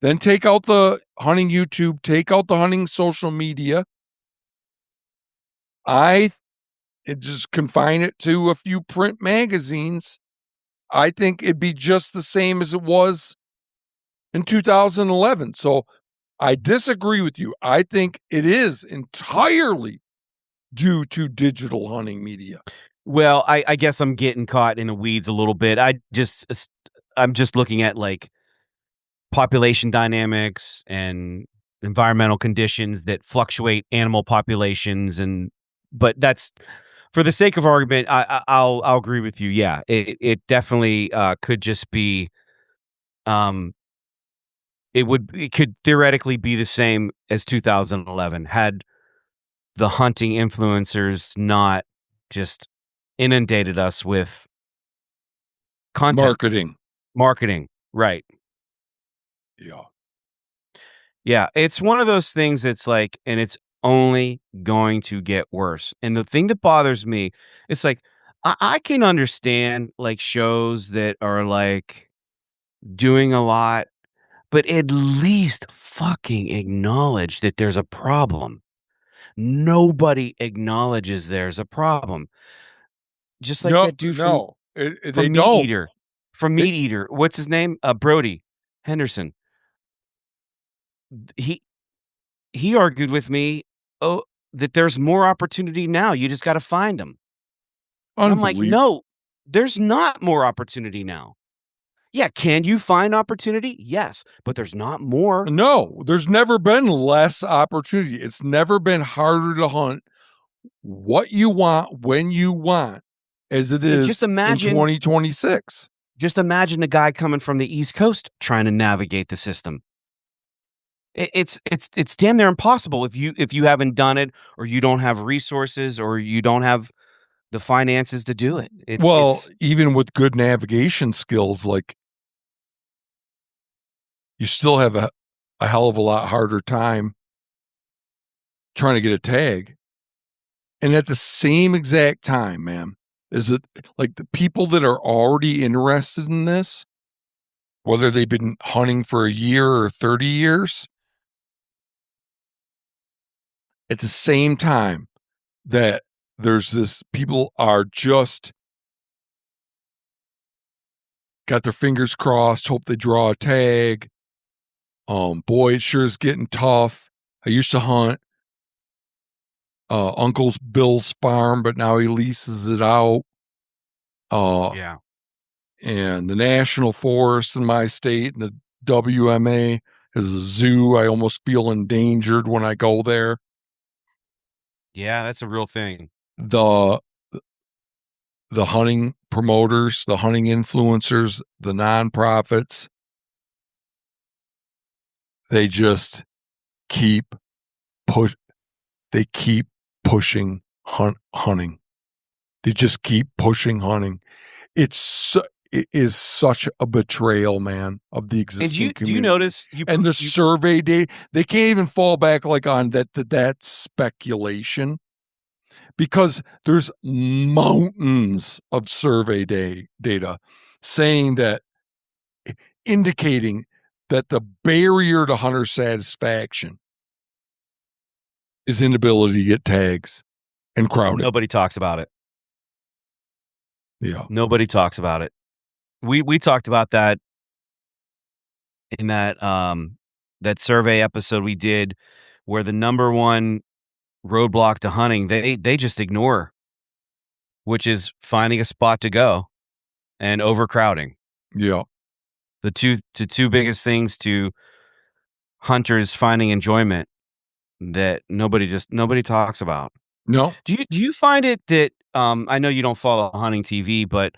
Then take out the hunting YouTube, take out the hunting social media. Just confine it to a few print magazines. I think it'd be just the same as it was in 2011. So I disagree with you. I think it is entirely due to digital hunting media. Well, I guess I'm getting caught in the weeds a little bit. I'm just looking at like population dynamics and environmental conditions that fluctuate animal populations, but that's for the sake of argument. I'll agree with you. Yeah, it definitely could just be. It could theoretically be the same as 2011 had the hunting influencers not just inundated us with content marketing. Right. Yeah. Yeah. It's one of those things that's like, and it's only going to get worse. And the thing that bothers me, it's like, I can understand like shows that are like doing a lot, but at least fucking acknowledge that there's a problem. Nobody acknowledges there's a problem. Just like that dude from they Meat don't. Eater. From Meat Eater. What's his name? Brody Henderson. He argued with me, that there's more opportunity now. You just got to find them. And I'm like, no, there's not more opportunity now. Yeah, can you find opportunity? Yes, but there's not more. No, there's never been less opportunity. It's never been harder to hunt what you want when you want as it is just imagine, in 2026. Just imagine a guy coming from the East Coast trying to navigate the system. It's damn near impossible if you haven't done it, or you don't have resources, or you don't have the finances to do it. Even with good navigation skills, like you still have a hell of a lot harder time trying to get a tag. And at the same exact time, man, is it like the people that are already interested in this, whether they've been hunting for a year or 30 years, at the same time that there's this, people are just got their fingers crossed, hope they draw a tag. Boy, it sure is getting tough. I used to hunt Uncle Bill's farm, but now he leases it out. Yeah. And the national forest in my state and the WMA is a zoo. I almost feel endangered when I go there. Yeah, that's a real thing. The hunting promoters, the hunting influencers, the nonprofits, they just keep pushing hunting. They just keep pushing hunting. It is such a betrayal, man, of the existing community. Do you notice? The survey data, they can't even fall back like on that speculation, because there's mountains of survey data saying that, indicating that the barrier to hunter satisfaction is inability to get tags and crowded. Nobody talks about it. Yeah. Nobody talks about it. We talked about that in that survey episode we did, where the number one roadblock to hunting they just ignore, which is finding a spot to go and overcrowding. Yeah. The two biggest things to hunters finding enjoyment that nobody talks about. No. Do you find it that I know you don't follow hunting TV, but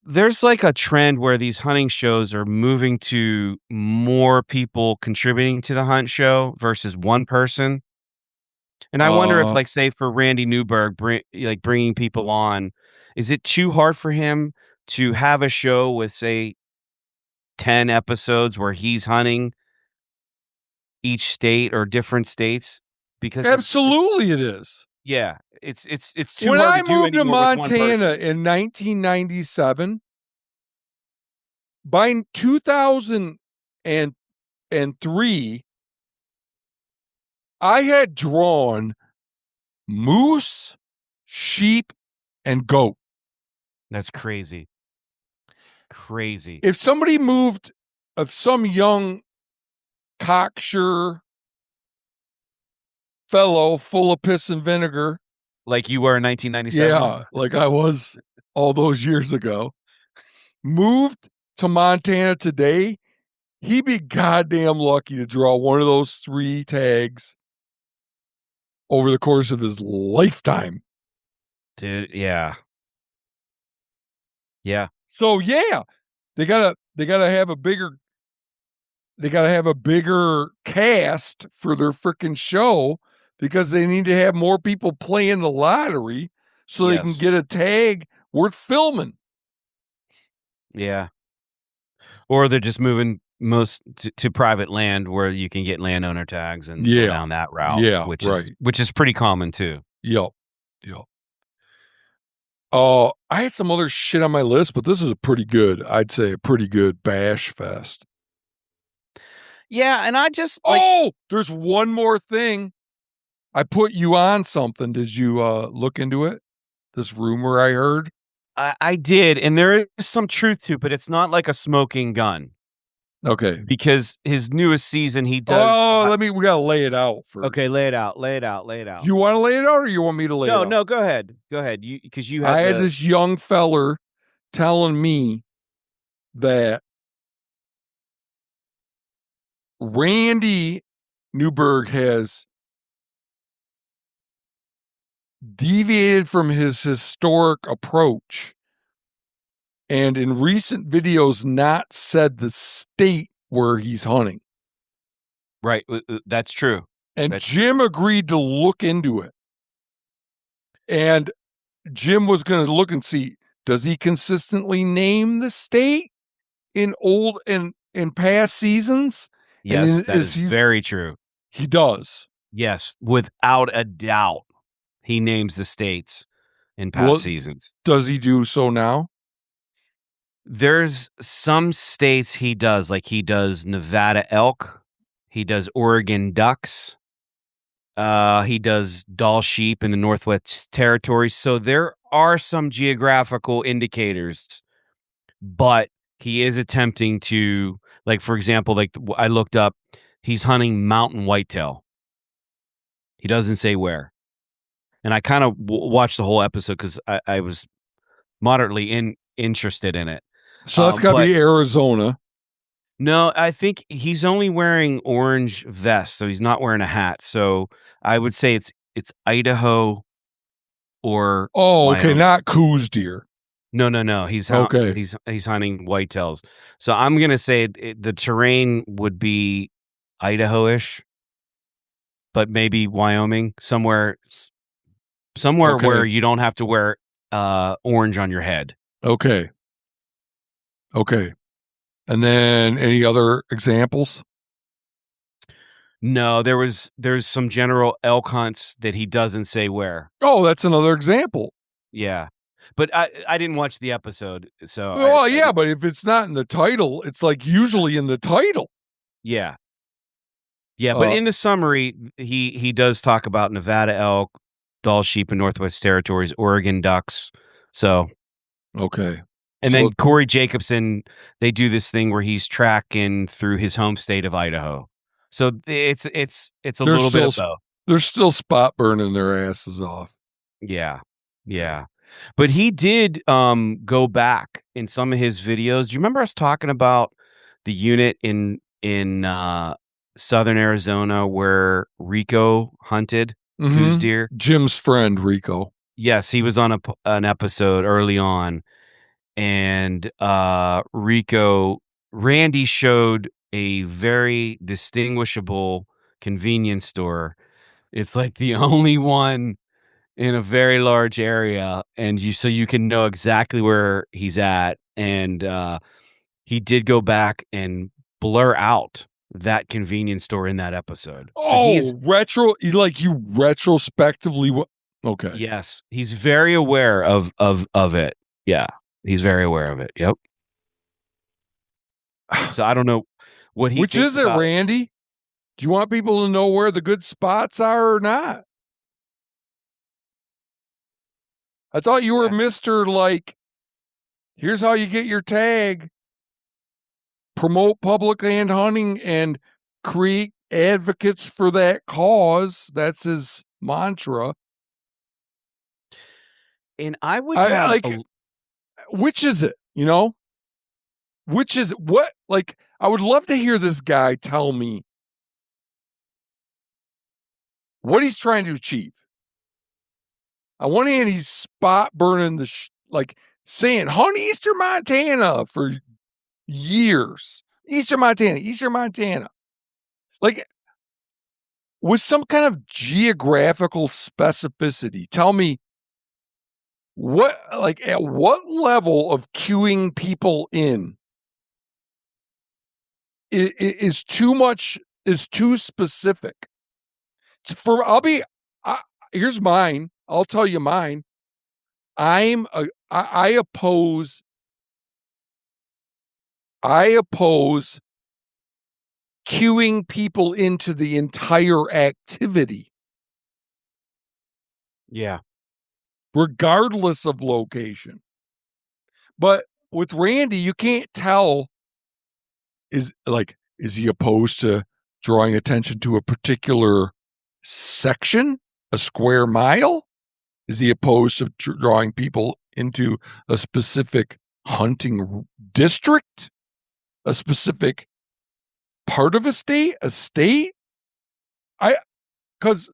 there's like a trend where these hunting shows are moving to more people contributing to the hunt show versus one person. And I wonder if, Uh, like, say for Randy Newberg, bringing people on, is it too hard for him to have a show with, say, 10 episodes where he's hunting each state or different states because of just Absolutely, it is. yeah, it's too When hard I to do moved to anymore with one Montana person. in 1997, by 2003, I had drawn moose, sheep, and goat. That's crazy. Crazy. If somebody moved of some young cocksure fellow full of piss and vinegar, Like you were in 1997? yeah, like I was all those years ago, moved to Montana today, he'd be goddamn lucky to draw one of those 3 tags over the course of his lifetime. Dude, yeah. Yeah. So yeah, they gotta have a bigger cast for their freaking show because they need to have more people playing the lottery so they can Yes. get a tag worth filming. Yeah. Or they're just moving most to private land where you can get landowner tags and go down that route. Yeah, which is pretty common too. Yep. I had some other shit on my list, but this is I'd say a pretty good bash fest. Yeah, and I just there's one more thing. I put you on something. Did you look into it? This rumor I heard? I did, and there is some truth to it, but it's not like a smoking gun. Okay. Because his newest season, he does. Oh, we gotta lay it out first. Okay, lay it out. Do you want to lay it out, or you want me to lay it out? No, go ahead. Because you had. I had this young feller telling me that Randy Newberg has deviated from his historic approach and in recent videos not said the state where he's hunting. Right, that's true. And Jim agreed to look into it. And Jim was going to look and see, does he consistently name the state in past seasons? Yes, that is very true. He does. Yes, without a doubt. He names the states in past seasons. Does he do so now? There's some states he does, like he does Nevada elk, he does Oregon ducks, he does Dall sheep in the Northwest Territories. So there are some geographical indicators, but he is attempting to, like, for example, like I looked up, he's hunting mountain whitetail. He doesn't say where. And I kind of watched the whole episode because I was moderately interested in it. So that's got to be Arizona. No, I think he's only wearing orange vest, so he's not wearing a hat. So I would say it's Idaho or okay, not Coos deer. No. He's he's hunting whitetails. So I'm gonna say the terrain would be Idaho-ish, but maybe Wyoming, somewhere where you don't have to wear orange on your head. Okay. And then any other examples? No, there's some general elk hunts that he doesn't say where. Oh, that's another example. Yeah. But I didn't watch the episode, so but if it's not in the title, it's like usually in the title. Yeah. Yeah, but in the summary, he does talk about Nevada elk, Dall sheep in Northwest Territories, Oregon ducks. So okay. And then Corey Jacobson, they do this thing where he's tracking through his home state of Idaho. So it's a little bit of both. They're still spot burning their asses off. Yeah. But he did go back in some of his videos. Do you remember us talking about the unit in southern Arizona where Rico hunted Coos deer. Jim's friend Rico. Yes, he was on an episode early on, and Randy showed a very distinguishable convenience store. It's like the only one in a very large area, and so you can know exactly where he's at. And he did go back and blur out that convenience store in that episode. So you retrospectively. Okay. Yes, he's very aware of it. Yeah, he's very aware of it. Yep. So I don't know what he Which thinks is it, about Randy? Do you want people to know where the good spots are or not? I thought you were Mr. Like, here's how you get your tag, promote public land hunting, and create advocates for that cause. That's his mantra. And I would have which is it? You know, which is what? Like, I would love to hear this guy tell me what he's trying to achieve. On one hand, he's spot burning saying hunt Eastern Montana for years. Eastern Montana. Like, with some kind of geographical specificity, tell me at what level of queuing people in is too much, is too specific. Here's mine. I'll tell you mine. I oppose queuing people into the entire activity. Yeah. Regardless of location. But with Randy, you can't tell is he opposed to drawing attention to a particular section, a square mile? Is he opposed to drawing people into a specific hunting district, a specific part of a state? Because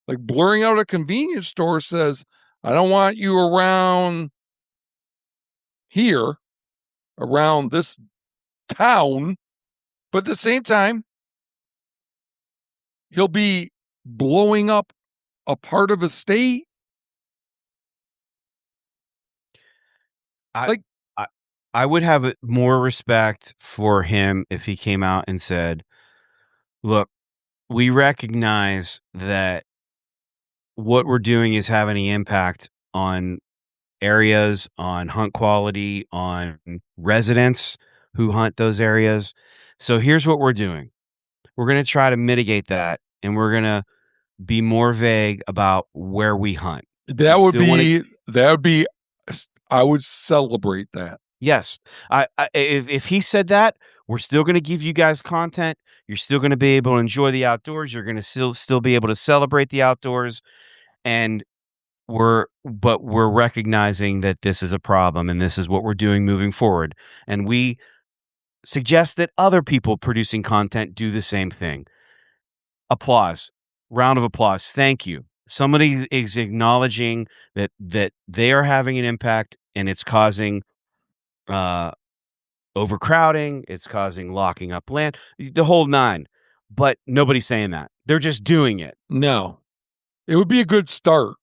like blurring out a convenience store says, I don't want you around here, around this town, but at the same time, he'll be blowing up a part of a state. I would have more respect for him if he came out and said, look, we recognize that what we're doing is having an impact on areas, on hunt quality, on residents who hunt those areas. So here's what we're doing. We're going to try to mitigate that, and we're going to be more vague about where we hunt. That would be, I would celebrate that. Yes. If he said that, we're still going to give you guys content. You're still going to be able to enjoy the outdoors. You're going to still be able to celebrate the outdoors. And we're recognizing that this is a problem, and this is what we're doing moving forward. And we suggest that other people producing content do the same thing. Applause. Round of applause. Thank you. Somebody is acknowledging that they are having an impact, and it's causing overcrowding, it's causing locking up land, the whole nine. But nobody's saying that. They're just doing it. No. It would be a good start.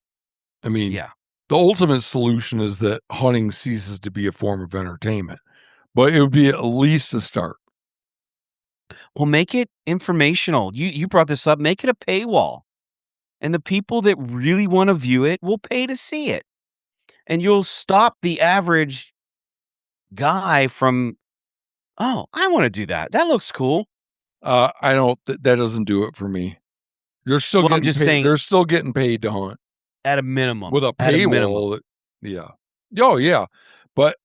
I mean, yeah. The ultimate solution is that hunting ceases to be a form of entertainment, but it would be at least a start. Well, make it informational. You brought this up. Make it a paywall. And the people that really want to view it will pay to see it. And you'll stop the average guy from, oh, I want to do that. That looks cool. I don't. That doesn't do it for me. They're still getting paid. Saying, they're still getting paid to hunt at a minimum with a paywall. Yeah. Oh yeah, but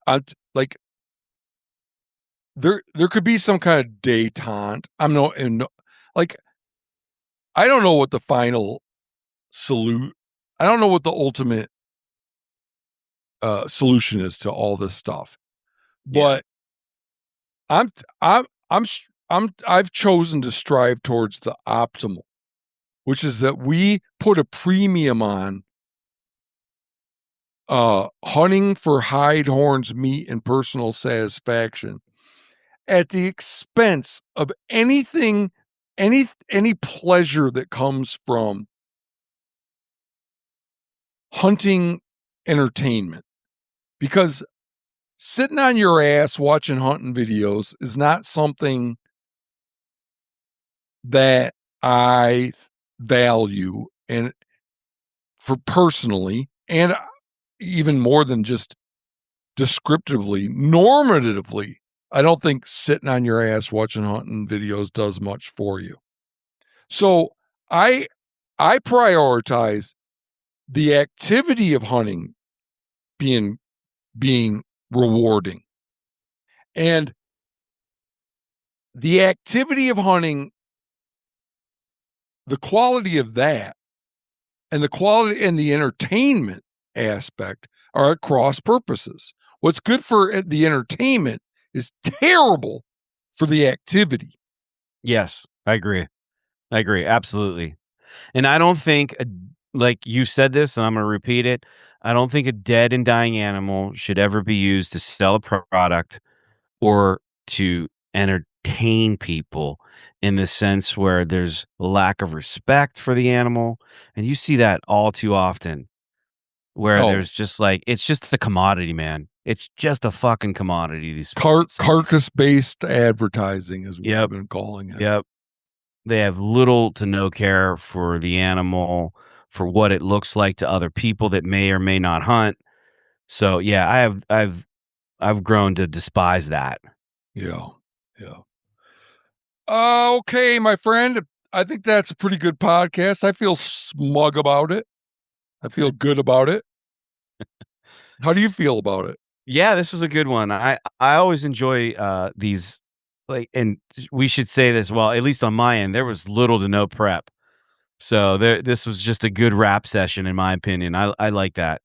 there could be some kind of detente. I don't know what the final salute. I don't know what the ultimate solution is to all this stuff, but I'm I've chosen to strive towards the optimal, which is that we put a premium on hunting for hide, horns, meat, and personal satisfaction at the expense of anything, any pleasure that comes from hunting entertainment. Because sitting on your ass watching hunting videos is not something that I value, and for personally, and even more than just descriptively, normatively, I don't think sitting on your ass watching hunting videos does much for you. So I prioritize the activity of hunting being rewarding. And the activity of hunting, the quality of that, and the quality and the entertainment aspect are at cross purposes. What's good for the entertainment is terrible for the activity. Yes, I agree. Absolutely. And I don't think, like you said this, and I'm going to repeat it. I don't think a dead and dying animal should ever be used to sell a product or to entertain people in the sense where there's a lack of respect for the animal. And you see that all too often where there's just like, it's just a commodity, man. It's just a fucking commodity. These carcass-based advertising is what Yep. I've been calling it. Yep. They have little to no care for the animal, for what it looks like to other people that may or may not hunt. So yeah, I've grown to despise that. Yeah. Okay, my friend. I think that's a pretty good podcast. I feel smug about it. I feel good about it. How do you feel about it? Yeah, this was a good one. I always enjoy these, like, and we should say this, well, at least on my end, there was little to no prep. So this was just a good rap session, in my opinion. I like that.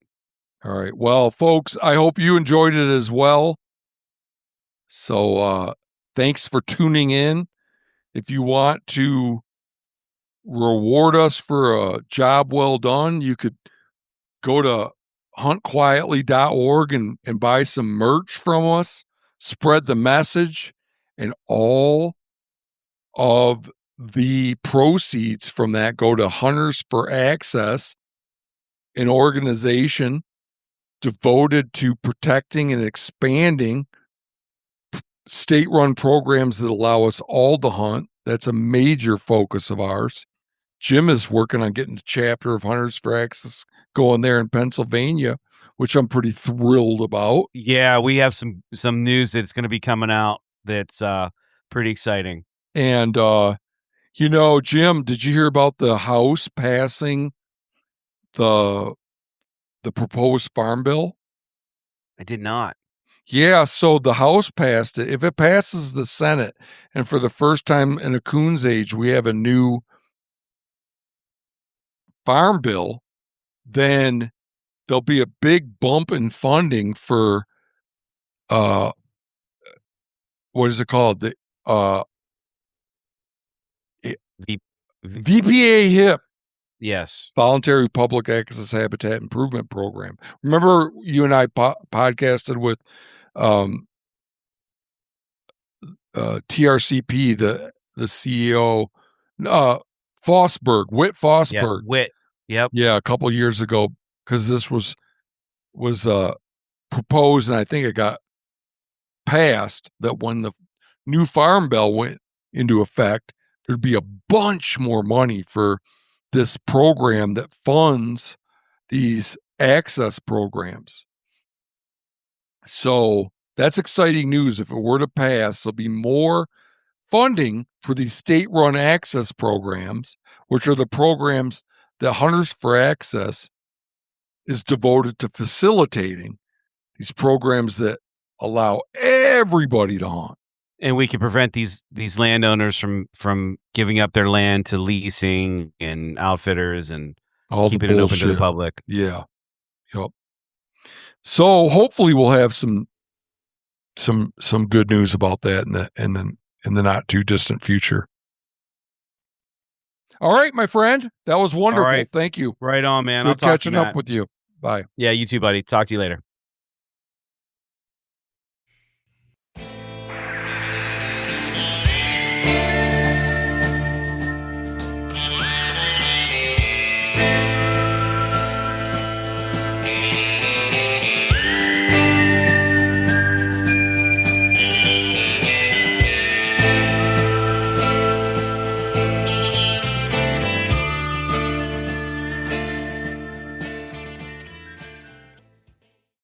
All right. Well, folks, I hope you enjoyed it as well. So thanks for tuning in. If you want to reward us for a job well done, you could go to huntquietly.org and buy some merch from us, spread the message, and all of the proceeds from that go to Hunters for Access, an organization devoted to protecting and expanding state-run programs that allow us all to hunt. That's a major focus of ours. Jim is working on getting a chapter of Hunters for Access going there in Pennsylvania, which I'm pretty thrilled about. Yeah, we have some news that's going to be coming out that's pretty exciting. And Jim, did you hear about the House passing the proposed farm bill? I did not. Yeah, so the House passed it. If it passes the Senate, and for the first time in a coon's age, we have a new farm bill, then there'll be a big bump in funding for what is it called? The VPA HIP. Yes. Voluntary Public Access Habitat Improvement Program. Remember you and I podcasted with TRCP, the CEO, Whit Fossberg. Yeah, Whit. Yep. Yeah, a couple of years ago, because this was proposed, and I think it got passed, that when the new farm bill went into effect, there'd be a bunch more money for this program that funds these access programs. So that's exciting news. If it were to pass, there'll be more funding for these state-run access programs, which are the programs that Hunters for Access is devoted to facilitating, these programs that allow everybody to hunt. And we can prevent these landowners from giving up their land to leasing and outfitters and all keeping it open to the public. Yeah. Yep. So hopefully we'll have some good news about that in in the not too distant future. All right, my friend. That was wonderful. right. Thank you. Right on, man. Good I'll talk to catching you, up Matt. with you. Bye. Yeah, you too, buddy. Talk to you later.